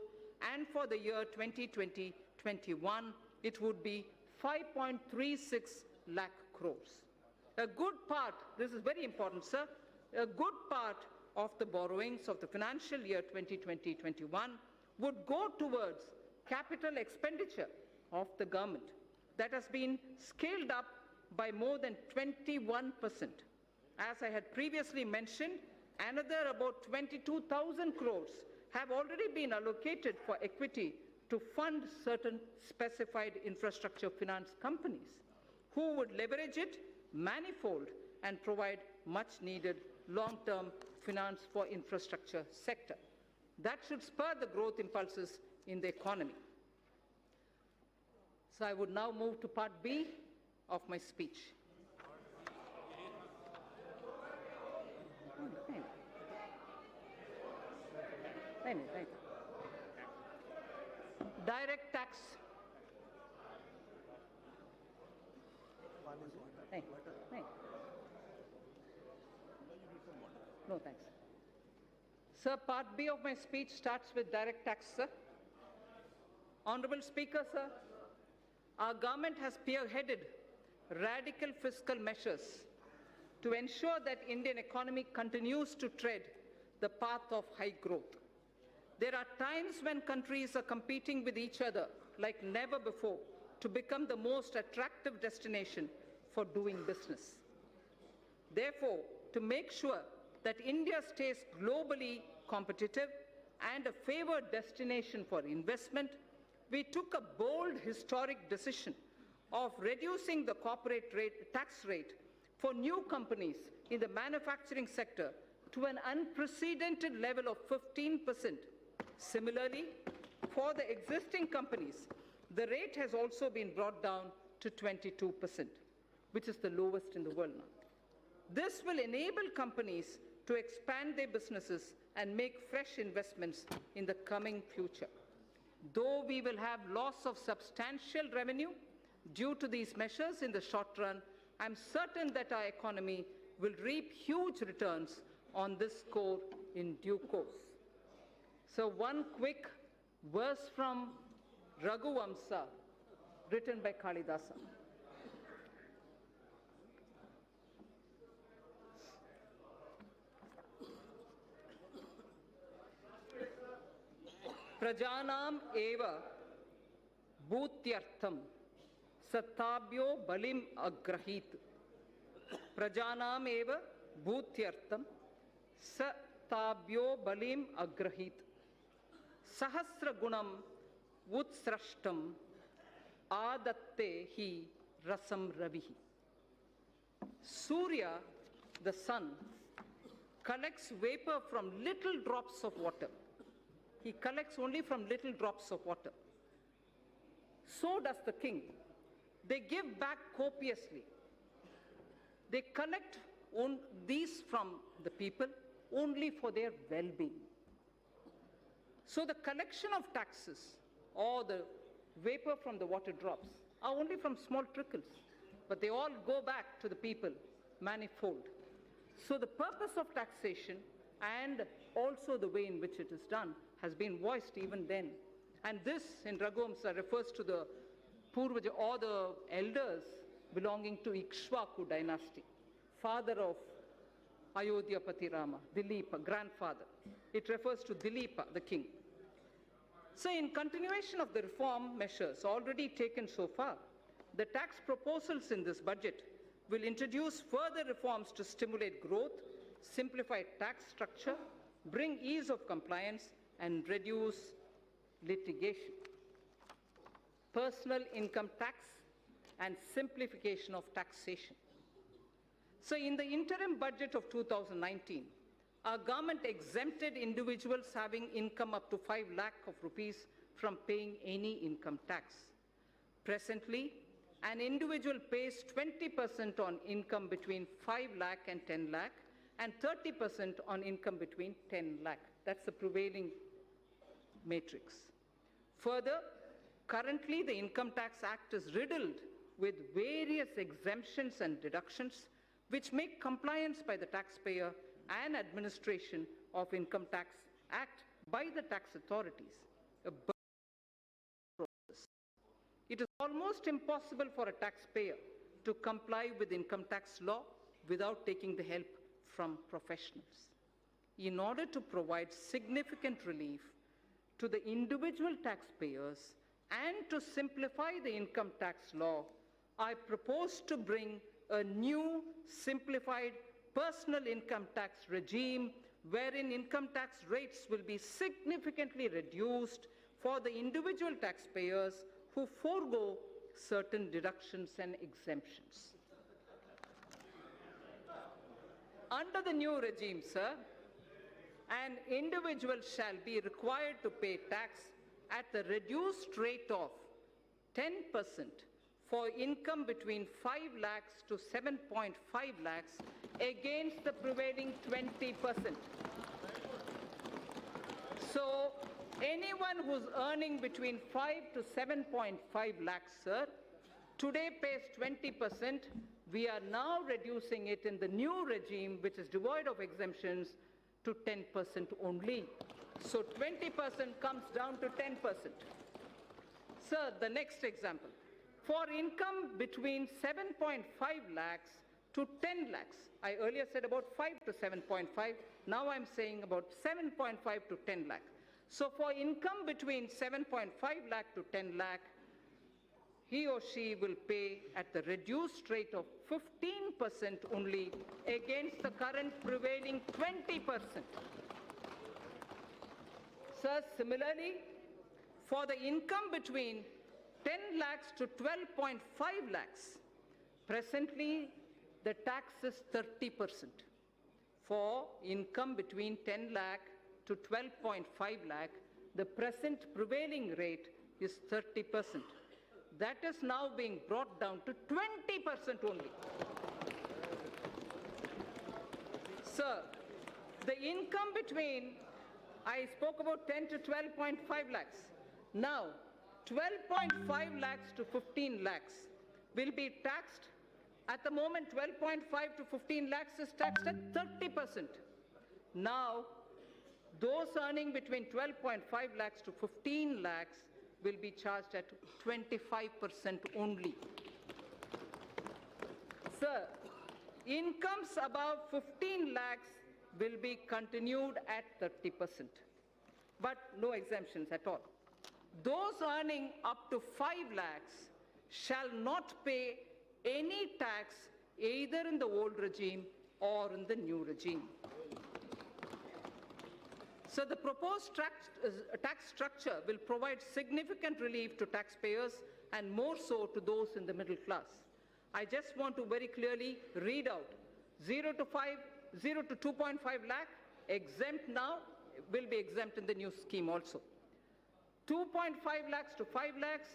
and for the year 2020-21, it would be 5.36 lakh crores. A good part, this is very important, sir, a good part of the borrowings of the financial year 2020-21 would go towards capital expenditure of the government that has been scaled up by more than 21%. As I had previously mentioned, another about 22,000 crores have already been allocated for equity to fund certain specified infrastructure finance companies who would leverage it manifold and provide much needed long-term finance for infrastructure sector. That should spur the growth impulses in the economy. So I would now move to part B of my speech. tax. Hey, hey. No, thanks. Sir, Part B of my speech starts with direct tax, sir. Honorable Speaker, sir, our government has spearheaded radical fiscal measures to ensure that Indian economy continues to tread the path of high growth. There are times when countries are competing with each other like never before to become the most attractive destination for doing business. Therefore, to make sure that India stays globally competitive and a favored destination for investment, we took a bold historic decision of reducing the corporate tax rate for new companies in the manufacturing sector to an unprecedented level of 15%. Similarly, for the existing companies, the rate has also been brought down to 22%, which is the lowest in the world now. This will enable companies to expand their businesses and make fresh investments in the coming future. Though we will have loss of substantial revenue due to these measures in the short run, I'm certain that our economy will reap huge returns on this score in due course. So one quick verse from Raghuvamsa, written by Kalidasa. Prajanam eva bhutyartham satabhyo balim agrahit. Prajanam eva bhutyartham satabhyo balim agrahit. Sahasra gunam utsrashtam adatte hi rasam ravihi. Surya, the sun, collects vapor from little drops of water. He collects only from little drops of water. So does the king. They give back copiously. They collect these from the people only for their well-being. So the collection of taxes or the vapor from the water drops are only from small trickles, but they all go back to the people manifold. So the purpose of taxation and also the way in which it is done has been voiced even then. And this, in Raghuvamsa, refers to the Purvaja or the elders belonging to Ikshvaku dynasty, father of Ayodhyapati Rama, Dileepa, grandfather. It refers to Dileepa, the king. So in continuation of the reform measures already taken so far, the tax proposals in this budget will introduce further reforms to stimulate growth, simplify tax structure, bring ease of compliance, and reduce litigation. Personal income tax and simplification of taxation. So in the interim budget of 2019, our government exempted individuals having income up to 5 lakh of rupees from paying any income tax. Presently, an individual pays 20% on income between 5 lakh and 10 lakh and 30% on income between 10 lakh. That's the prevailing matrix. Further, currently the Income Tax Act is riddled with various exemptions and deductions which make compliance by the taxpayer and administration of Income Tax Act by the tax authorities a process. It is almost impossible for a taxpayer to comply with income tax law without taking the help from professionals. In order to provide significant relief to the individual taxpayers and to simplify the income tax law, I propose to bring a new simplified personal income tax regime wherein income tax rates will be significantly reduced for the individual taxpayers who forego certain deductions and exemptions. Under the new regime, sir, an individual shall be required to pay tax at the reduced rate of 10% for income between 5 lakhs to 7.5 lakhs against the prevailing 20%. So Anyone who's earning between 5 to 7.5 lakhs, sir, today pays 20%. We are now reducing it in the new regime, which is devoid of exemptions, to 10% only. So 20% comes down to 10%. Sir, the next example. For income between 7.5 lakhs to 10 lakhs, I earlier said about 5 to 7.5, now I'm saying about 7.5 to 10 lakh. So for income between 7.5 lakh to 10 lakh, he or she will pay at the reduced rate of 15% only against the current prevailing 20%. Sir, similarly, for the income between 10 lakhs to 12.5 lakhs, presently the tax is 30%. For income between 10 lakh to 12.5 lakh, the present prevailing rate is 30%. That is now being brought down to 20% only. Sir, the income between, I spoke about 10 to 12.5 lakhs. Now, 12.5 lakhs to 15 lakhs will be taxed. At the moment, 12.5 to 15 lakhs is taxed at 30%. Now, those earning between 12.5 lakhs to 15 lakhs will be charged at 25% only. Sir, incomes above 15 lakhs will be continued at 30%, but no exemptions at all. Those earning up to 5 lakhs shall not pay any tax either in the old regime or in the new regime. So the proposed tax structure will provide significant relief to taxpayers and more so to those in the middle class. I just want to very clearly read out 0 to 2.5 lakh, exempt now, will be exempt in the new scheme also. 2.5 lakhs to 5 lakhs,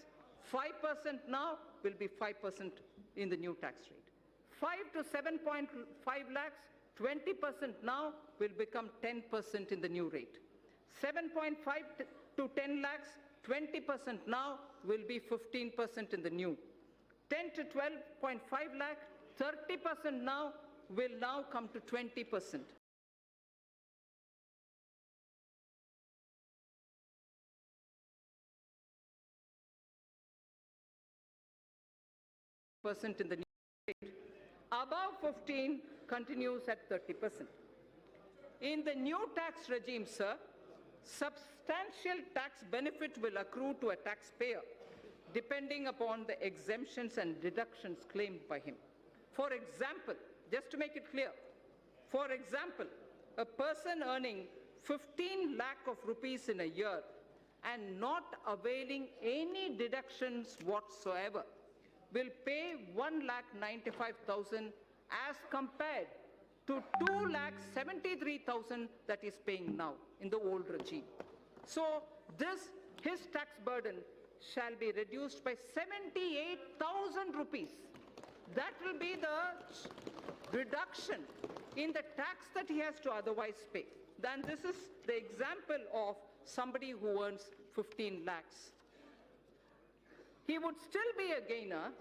5% now will be 5% in the new tax rate. 5 to 7.5 lakhs, 20% now will become 10% in the new rate. 7.5 to 10 lakhs, 20% now will be 15% in the new. 10 to 12.5 lakh, 30% now will now come to 20%. In the new rate. Above 15 continues at 30%. In the new tax regime, sir, substantial tax benefit will accrue to a taxpayer depending upon the exemptions and deductions claimed by him. For example, just to make it clear, for example, a person earning 15 lakh of rupees in a year and not availing any deductions whatsoever will pay 1,95,000 as compared to 2,73,000 that is paying now in the old regime. So his tax burden shall be reduced by 78,000 rupees. That will be the reduction in the tax that he has to otherwise pay. Then this is the example of somebody who earns 15 lakhs. He would still be a gainer.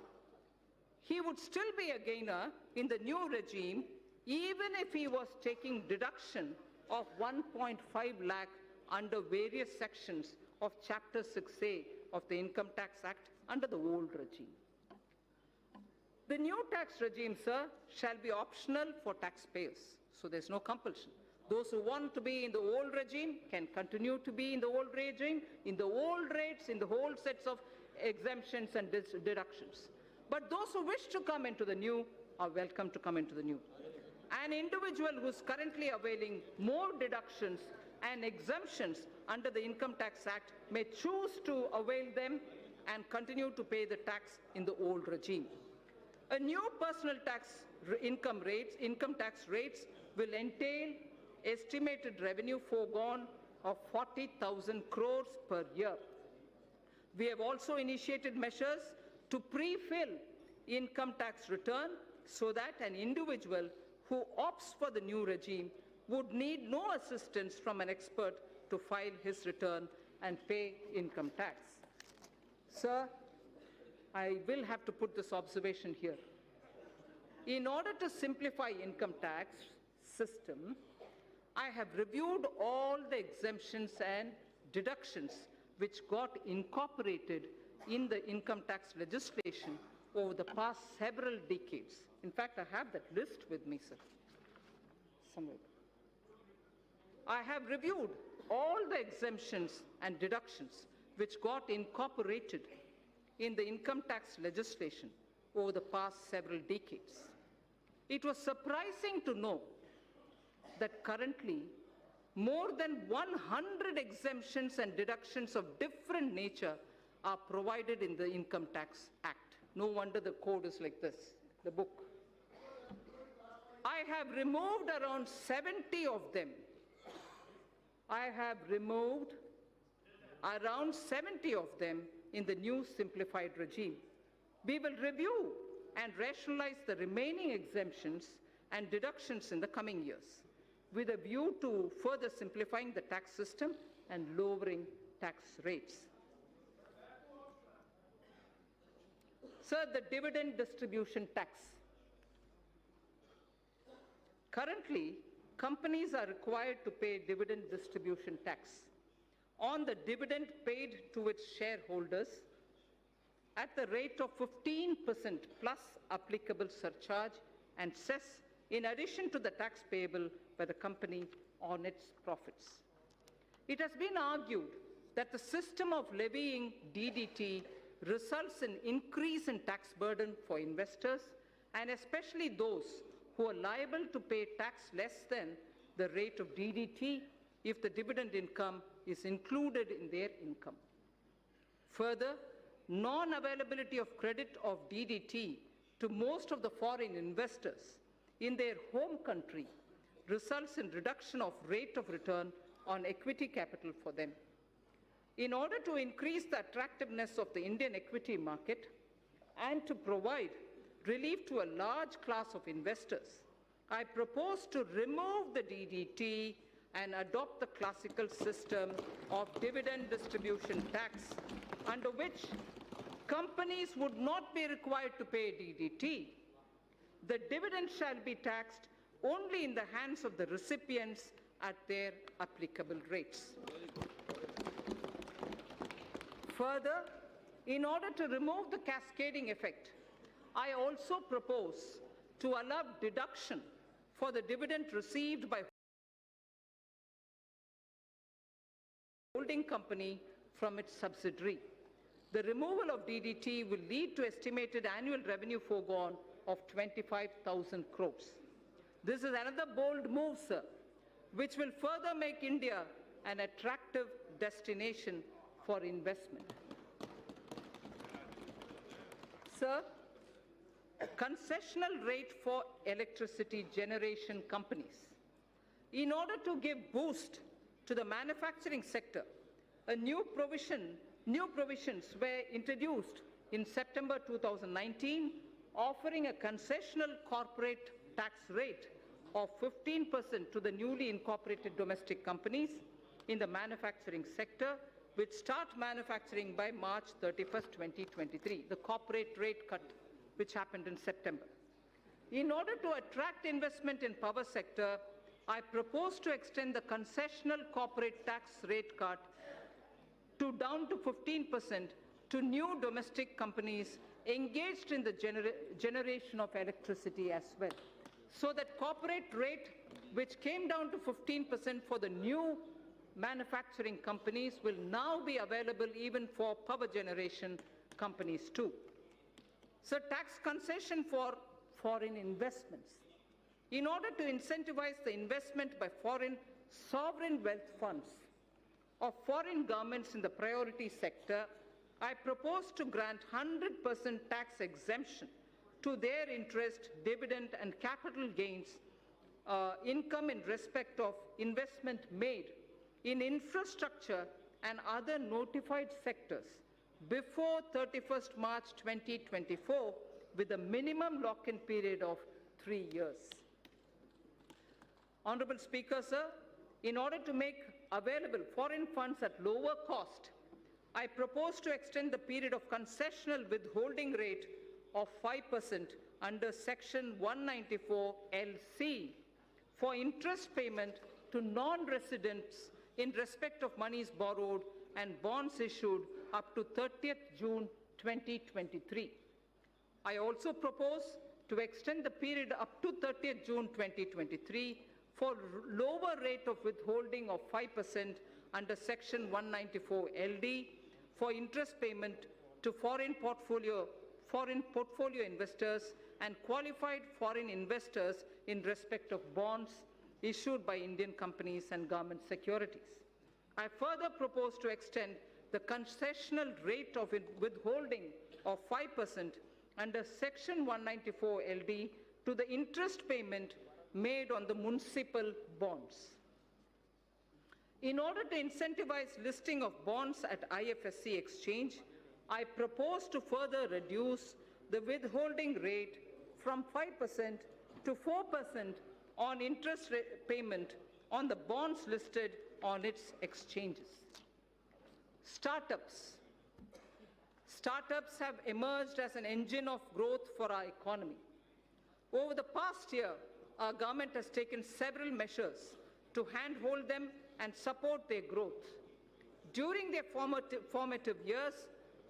He would still be a gainer in the new regime even if he was taking deduction of 1.5 lakh under various sections of Chapter 6A of the Income Tax Act under the old regime. The new tax regime, sir, shall be optional for taxpayers, so there's no compulsion. Those who want to be in the old regime can continue to be in the old regime, in the old rates, in the whole sets of exemptions and deductions. But those who wish to come into the new are welcome to come into the new. An individual who is currently availing more deductions and exemptions under the Income Tax Act may choose to avail them and continue to pay the tax in the old regime. A new personal tax income tax rates will entail estimated revenue foregone of 40,000 crores per year. We have also initiated measures to pre-fill income tax return so that an individual who opts for the new regime would need no assistance from an expert to file his return and pay income tax. Sir, I will have to put this observation here. In order to simplify income tax system, I have reviewed all the exemptions and deductions which got incorporated in the income tax legislation over the past several decades. In fact, I have that list with me, sir. Somewhere. I have reviewed all the exemptions and deductions which got incorporated in the income tax legislation over the past several decades. It was surprising to know that currently more than 100 exemptions and deductions of different nature are provided in the Income Tax Act. No wonder the code is like this, the book. I have removed around 70 of them. I have removed around 70 of them in the new simplified regime. We will review and rationalize the remaining exemptions and deductions in the coming years, with a view to further simplifying the tax system and lowering tax rates. Sir, the dividend distribution tax. Currently, companies are required to pay dividend distribution tax on the dividend paid to its shareholders at the rate of 15% plus applicable surcharge and cess, in addition to the tax payable by the company on its profits. It has been argued that the system of levying DDT results in increase in tax burden for investors, and especially those who are liable to pay tax less than the rate of DDT if the dividend income is included in their income. Further, non-availability of credit of DDT to most of the foreign investors in their home country results in reduction of rate of return on equity capital for them. In order to increase the attractiveness of the Indian equity market and to provide relief to a large class of investors, I propose to remove the DDT and adopt the classical system of dividend distribution tax, under which companies would not be required to pay DDT. The dividend shall be taxed only in the hands of the recipients at their applicable rates. Further, in order to remove the cascading effect, I also propose to allow deduction for the dividend received by holding company from its subsidiary. The removal of DDT will lead to estimated annual revenue foregone of 25,000 crores. This is another bold move, sir, which will further make India an attractive destination for investment. Sir, concessional rate for electricity generation companies. In order to give boost to the manufacturing sector, new provisions were introduced in September 2019, offering a concessional corporate tax rate of 15% to the newly incorporated domestic companies in the manufacturing sector, which start manufacturing by March 31st, 2023, the corporate rate cut which happened in September. In order to attract investment in power sector, I propose to extend the concessional corporate tax rate cut down to 15% to new domestic companies engaged in the generation of electricity as well, so that corporate rate, which came down to 15% for the new manufacturing companies, will now be available even for power generation companies too. So tax concession for foreign investments. In order to incentivize the investment by foreign sovereign wealth funds of foreign governments in the priority sector, I propose to grant 100% tax exemption to their interest, dividend, and capital gains income in respect of investment made in infrastructure and other notified sectors before 31st March 2024, with a minimum lock-in period of 3 years. Honorable Speaker, sir, In order to make available foreign funds at lower cost, I propose to extend the period of concessional withholding rate of 5% under Section 194 LC for interest payment to non-residents in respect of monies borrowed and bonds issued up to 30th June 2023. I also propose to extend the period up to 30th June 2023 for lower rate of withholding of 5% under Section 194 LD for interest payment to foreign portfolio investors and qualified foreign investors in respect of bonds issued by Indian companies and government securities. I further propose to extend the concessional rate of withholding of 5% under Section 194 LD to the interest payment made on the municipal bonds. In order to incentivize listing of bonds at IFSC exchange, I propose to further reduce the withholding rate from 5% to 4% on interest payment on the bonds listed on its exchanges. Startups. Startups have emerged as an engine of growth for our economy. Over the past year, our government has taken several measures to handhold them and support their growth. During their formative years,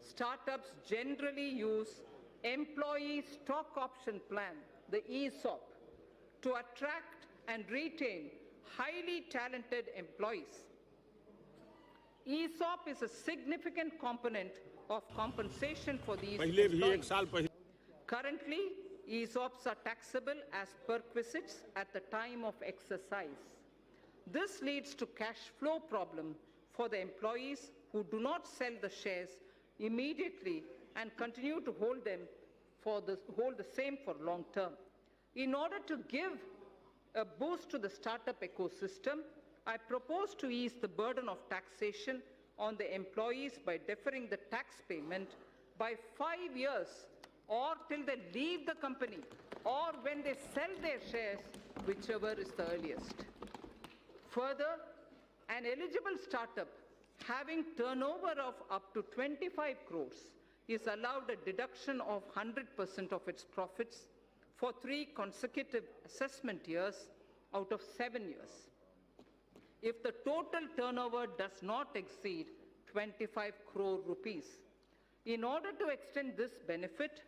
startups generally use Employee Stock Option Plan, the ESOP, to attract and retain highly talented employees. ESOP is a significant component of compensation for these employees. Currently, ESOPs are taxable as perquisites at the time of exercise. This leads to cash flow problem for the employees who do not sell the shares immediately and continue to hold the same for long term. In order to give a boost to the startup ecosystem, I propose to ease the burden of taxation on the employees by deferring the tax payment by 5 years or till they leave the company or when they sell their shares, whichever is the earliest. Further, an eligible startup having turnover of up to 25 crores is allowed a deduction of 100% of its profits for 3 consecutive assessment years out of 7 years. If the total turnover does not exceed 25 crore rupees. In order to extend this benefit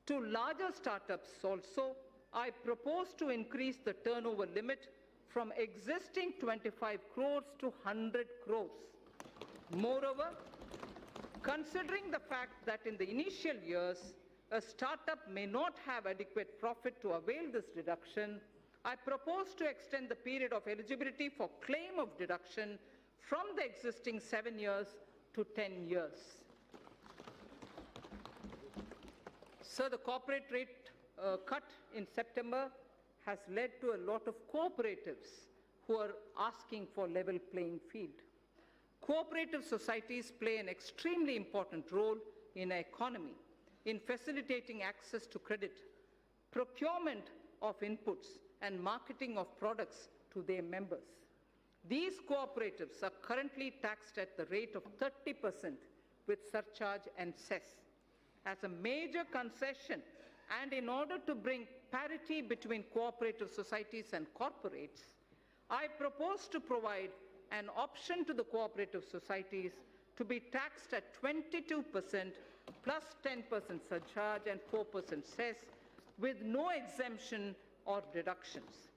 to larger startups also, I propose to increase the turnover limit from existing 25 crores to 100 crores. Moreover, considering the fact that in the initial years, a startup may not have adequate profit to avail this deduction, I propose to extend the period of eligibility for claim of deduction from the existing 7 years to 10 years. So the corporate rate cut in September has led to a lot of cooperatives who are asking for level playing field. Cooperative societies play an extremely important role in our economy in facilitating access to credit, procurement of inputs, and marketing of products to their members. These cooperatives are currently taxed at the rate of 30% with surcharge and cess. As a major concession, and in order to bring parity between cooperative societies and corporates, I propose to provide an option to the cooperative societies to be taxed at 22% plus 10% surcharge and 4% cess with no exemption or deductions.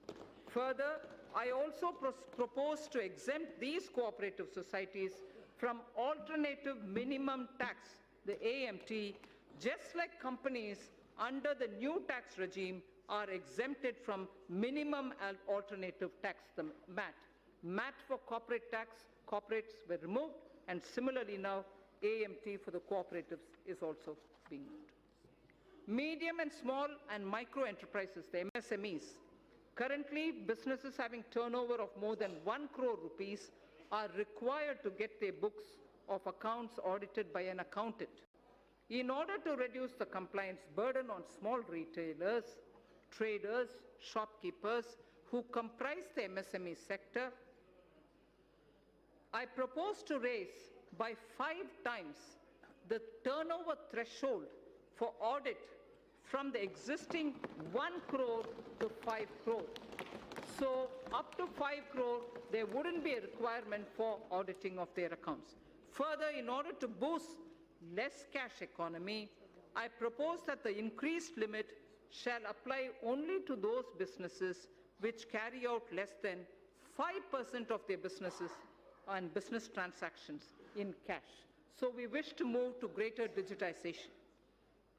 Further, I also propose to exempt these cooperative societies from alternative minimum tax, the AMT, just like companies under the new tax regime are exempted from minimum alternative tax, the MAT. MAT for corporate tax, corporates were removed, and similarly now AMT for the cooperatives is also being moved. Medium and small and micro enterprises, the MSMEs. Currently, businesses having turnover of more than 1 crore rupees are required to get their books of accounts audited by an accountant. In order to reduce the compliance burden on small retailers, traders, shopkeepers who comprise the MSME sector. I propose to raise by 5 times the turnover threshold for audit from the existing 1 crore to 5 crore. So up to 5 crore, there wouldn't be a requirement for auditing of their accounts. Further, in order to boost less cash economy, I propose that the increased limit shall apply only to those businesses which carry out less than 5% of their businesses and business transactions in cash. So we wish to move to greater digitization.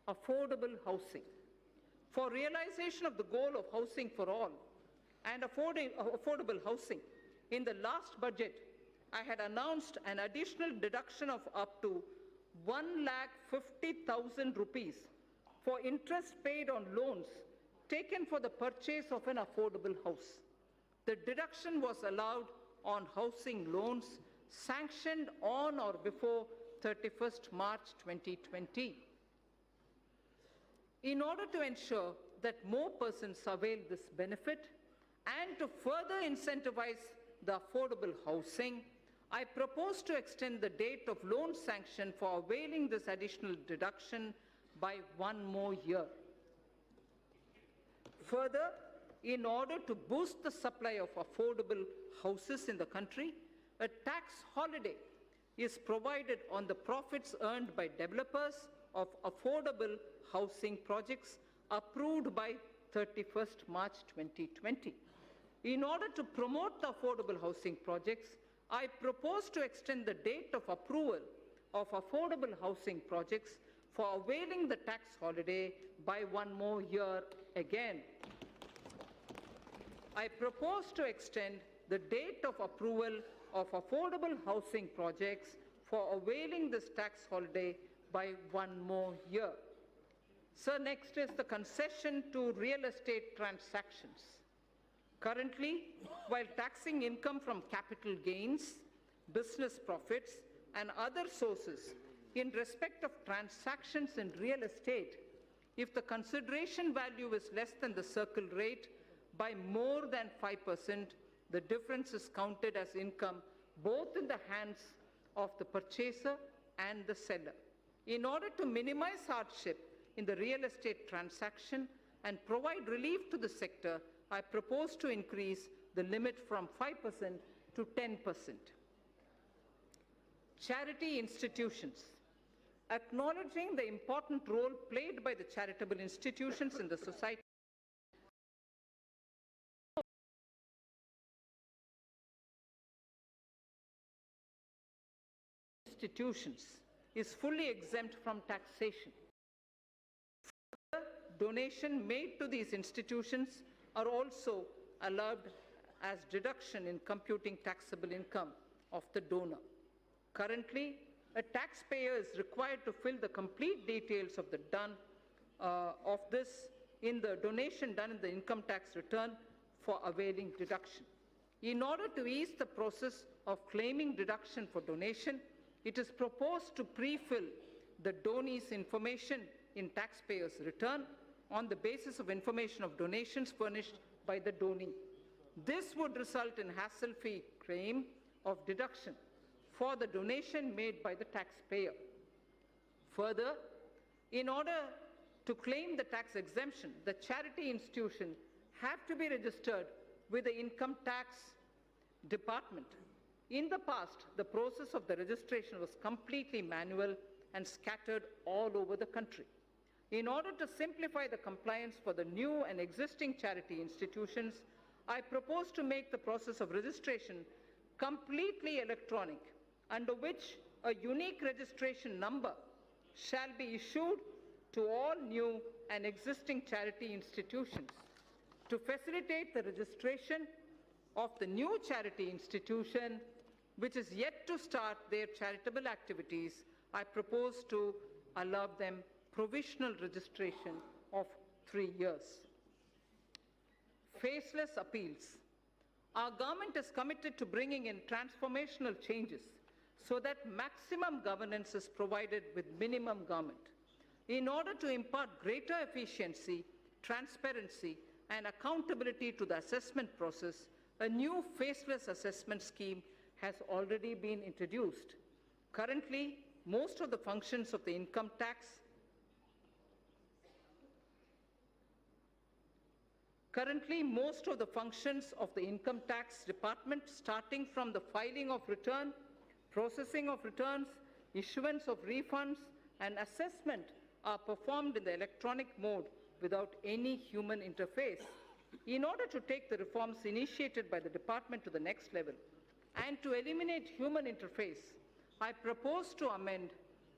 Affordable housing. For realization of the goal of housing for all and affordable housing, in the last budget, I had announced an additional deduction of up to 1,50,000 rupees for interest paid on loans taken for the purchase of an affordable house. The deduction was allowed on housing loans sanctioned on or before 31st March 2020. In order to ensure that more persons avail this benefit and to further incentivize the affordable housing, I propose to extend the date of loan sanction for availing this additional deduction by 1 more year. Further, in order to boost the supply of affordable houses in the country, a tax holiday is provided on the profits earned by developers of affordable housing projects approved by 31st March 2020. In order to promote the affordable housing projects, I propose to extend the date of approval of affordable housing projects for availing the tax holiday by 1 more year again. I propose to extend the date of approval of affordable housing projects for availing this tax holiday by 1 more year. Sir, next is the concession to real estate transactions. Currently, while taxing income from capital gains, business profits, and other sources in respect of transactions in real estate, if the consideration value is less than the circle rate by more than 5%, the difference is counted as income both in the hands of the purchaser and the seller. In order to minimize hardship in the real estate transaction and provide relief to the sector, I propose to increase the limit from 5% to 10%. Charity institutions. Acknowledging the important role played by the charitable institutions in the society, institutions is fully exempt from taxation. Further, donation made to these institutions are also allowed as deduction in computing taxable income of the donor. Currently, a taxpayer is required to fill the complete details of the donation done in the income tax return for availing deduction. In order to ease the process of claiming deduction for donation, it is proposed to pre-fill the donee's information in taxpayer's return on the basis of information of donations furnished by the donee. This would result in hassle-free claim of deduction for the donation made by the taxpayer. Further, in order to claim the tax exemption, the charity institution have to be registered with the income tax department. In the past, the process of the registration was completely manual and scattered all over the country. In order to simplify the compliance for the new and existing charity institutions, I propose to make the process of registration completely electronic, under which a unique registration number shall be issued to all new and existing charity institutions. To facilitate the registration of the new charity institution, which is yet to start their charitable activities, I propose to allow them provisional registration of 3 years. Faceless appeals. Our government is committed to bringing in transformational changes so that maximum governance is provided with minimum government. In order to impart greater efficiency transparency, and accountability to the assessment process, a new faceless assessment scheme has already been introduced. Currently, most of the functions of the income tax department, starting from the filing of return, processing of returns, issuance of refunds, and assessment, are performed in the electronic mode without any human interface. In order to take the reforms initiated by the department to the next level and to eliminate human interface, I propose to amend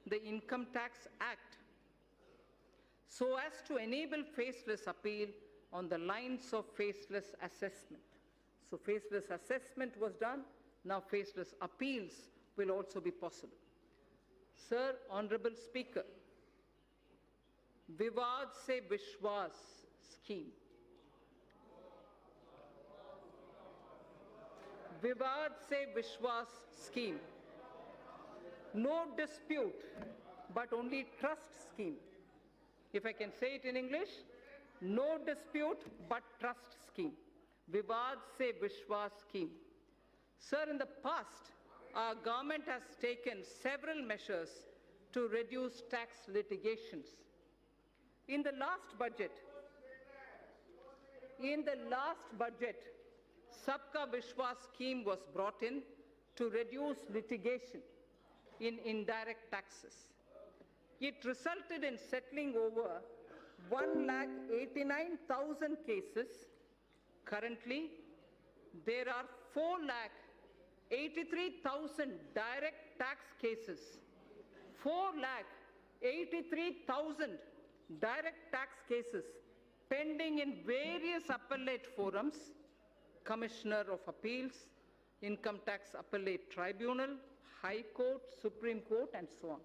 the Income Tax Act so as to enable faceless appeal on the lines of faceless assessment. So faceless assessment was done, now faceless appeals will also be possible. Sir, Honorable Speaker, Vivad se Vishwas scheme. Vivad se Vishwas scheme. No dispute, but only trust scheme. If I can say it in English, no dispute, but trust scheme. Vivad se Vishwas scheme. Sir, in the past, our government has taken several measures to reduce tax litigations. In the last budget, Sabka Vishwas scheme was brought in to reduce litigation in indirect taxes. It resulted in settling over 1,89,000 cases. Currently, there are 4,83,000 direct tax cases. 4,83,000 direct tax cases pending in various appellate forums, Commissioner of Appeals, Income Tax Appellate Tribunal, High Court, Supreme Court, and so on.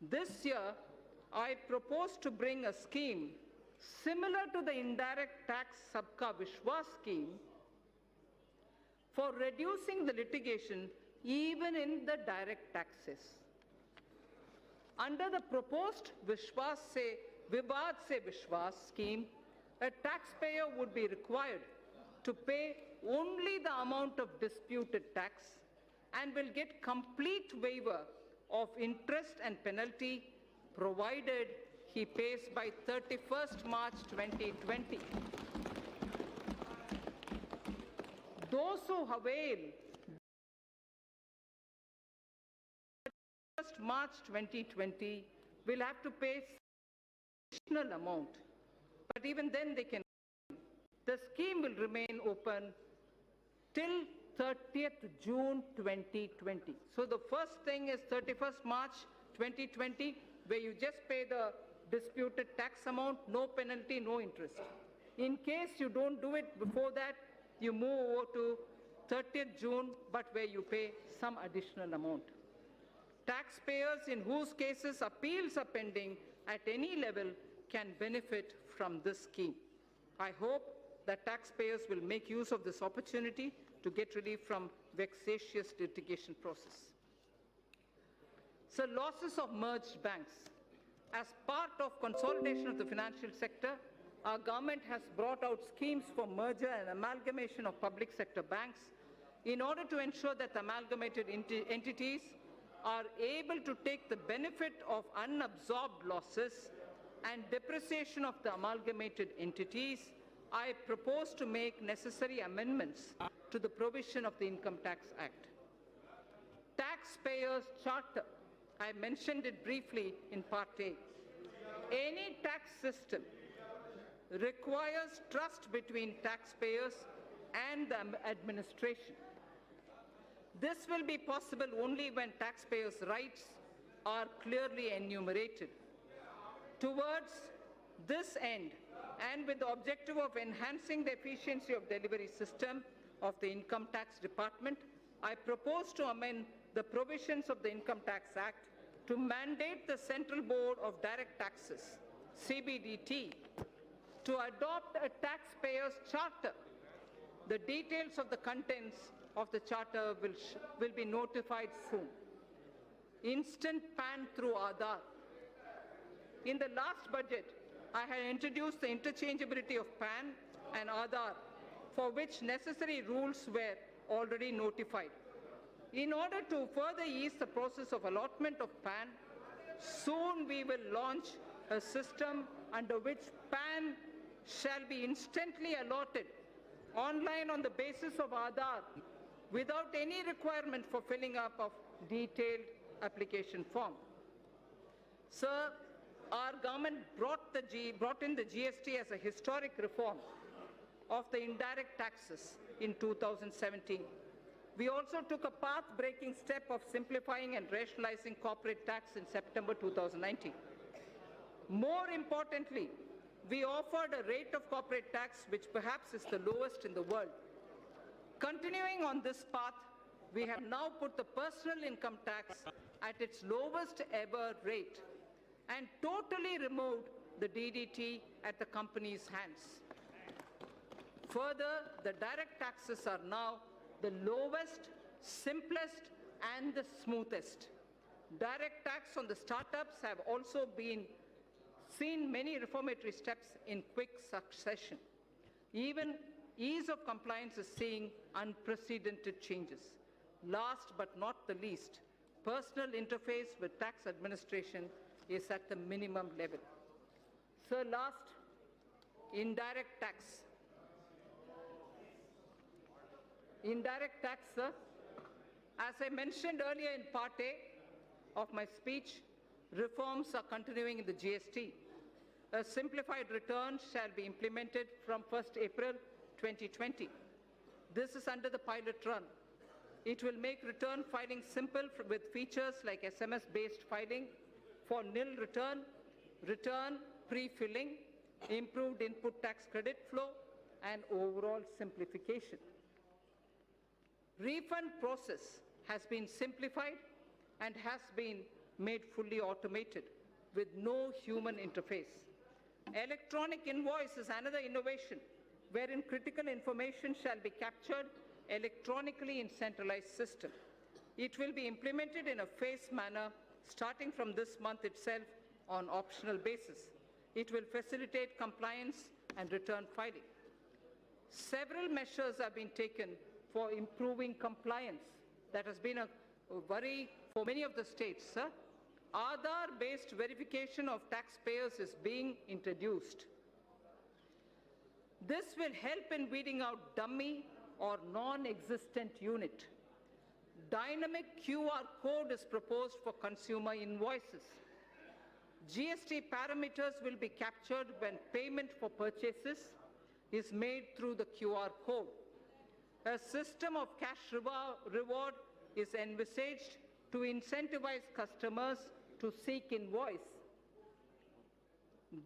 This year, I propose to bring a scheme similar to the indirect tax Sabka Vishwas scheme for reducing the litigation even in the direct taxes. Under the proposed Vivad se Vishwas scheme, a taxpayer would be required to pay only the amount of disputed tax and will get complete waiver of interest and penalty provided he pays by 31st March 2020. Those who avail March 2020 will have to pay additional amount, but even then they can. The scheme will remain open till 30th June 2020. So the first thing is 31st March 2020, where you just pay the disputed tax amount, no penalty, no interest. In case you don't do it before that, you move over to 30th June, but where you pay some additional amount. Taxpayers in whose cases appeals are pending at any level can benefit from this scheme. I hope that taxpayers will make use of this opportunity to get relief from vexatious litigation process. So losses of merged banks. As part of consolidation of the financial sector, our government has brought out schemes for merger and amalgamation of public sector banks in order to ensure that amalgamated entities are able to take the benefit of unabsorbed losses and depreciation of the amalgamated entities. I propose to make necessary amendments to the provision of the Income Tax Act. Taxpayers' Charter. I mentioned it briefly in Part A. Any tax system requires trust between taxpayers and the administration. This will be possible only when taxpayers' rights are clearly enumerated. Towards this end, and with the objective of enhancing the efficiency of delivery system of the Income Tax Department, I propose to amend the provisions of the Income Tax Act to mandate the Central Board of Direct Taxes, CBDT, to adopt a taxpayer's charter. The details of the contents of the charter will be notified soon. Instant PAN through Aadhaar. In the last budget, I had introduced the interchangeability of PAN and Aadhaar, for which necessary rules were already notified. In order to further ease the process of allotment of PAN, soon we will launch a system under which PAN shall be instantly allotted online on the basis of Aadhaar without any requirement for filling up of detailed application form. Sir, our government brought in the GST as a historic reform of the indirect taxes in 2017. We also took a path-breaking step of simplifying and rationalizing corporate tax in September 2019. More importantly, we offered a rate of corporate tax which perhaps is the lowest in the world. Continuing on this path, we have now put the personal income tax at its lowest ever rate and totally removed the DDT at the company's hands. Further, the direct taxes are now the lowest, simplest, and the smoothest. Direct tax on the startups have also seen many reformatory steps in quick succession. Even ease of compliance is seeing unprecedented changes. Last but not the least, personal interface with tax administration is at the minimum level. Sir, last, indirect tax. Indirect tax, sir. As I mentioned earlier in Part A of my speech, reforms are continuing in the GST. A simplified return shall be implemented from 1st April 2020. This is under the pilot run. It will make return filing simple with features like SMS-based filing for nil return, return pre-filling, improved input tax credit flow, and overall simplification. Refund process has been simplified and has been made fully automated with no human interface. Electronic invoice is another innovation wherein critical information shall be captured electronically in centralized system. It will be implemented in a phased manner starting from this month itself on optional basis. It will facilitate compliance and return filing. Several measures have been taken for improving compliance. That has been a worry for many of the states, sir. Aadhaar-based verification of taxpayers is being introduced. This will help in weeding out dummy or non-existent unit. Dynamic QR code is proposed for consumer invoices. GST parameters will be captured when payment for purchases is made through the QR code. A system of cash reward is envisaged to incentivize customers to seek invoice.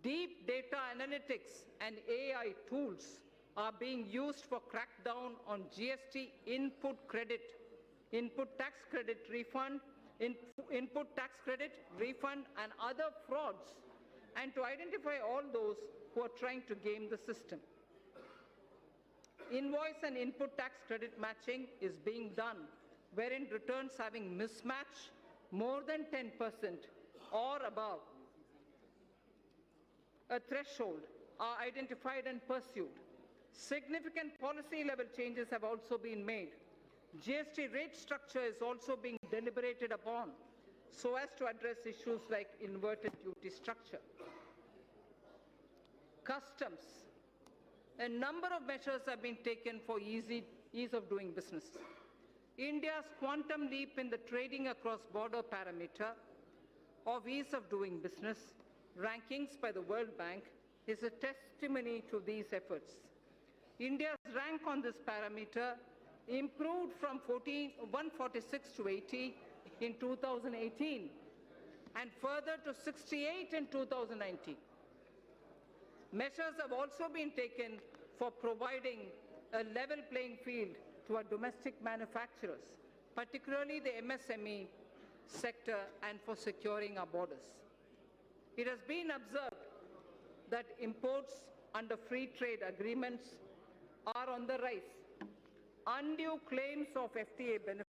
Deep data analytics and AI tools are being used for crackdown on GST input tax credit refund, input tax credit refund, and other frauds, and to identify all those who are trying to game the system. Invoice and input tax credit matching is being done, wherein returns having mismatch more than 10% or above a threshold are identified and pursued. Significant policy level changes have also been made. GST rate structure is also being deliberated upon so as to address issues like inverted duty structure. Customs. A number of measures have been taken for ease of doing business. India's quantum leap in the trading across border parameter of ease of doing business rankings by the World Bank is a testimony to these efforts. India's rank on this parameter improved from 146 to 80 in 2018 and further to 68 in 2019. Measures have also been taken for providing a level playing field to our domestic manufacturers, particularly the MSME sector, and for securing our borders. It has been observed that imports under free trade agreements are on the rise. Undue claims of FTA benefits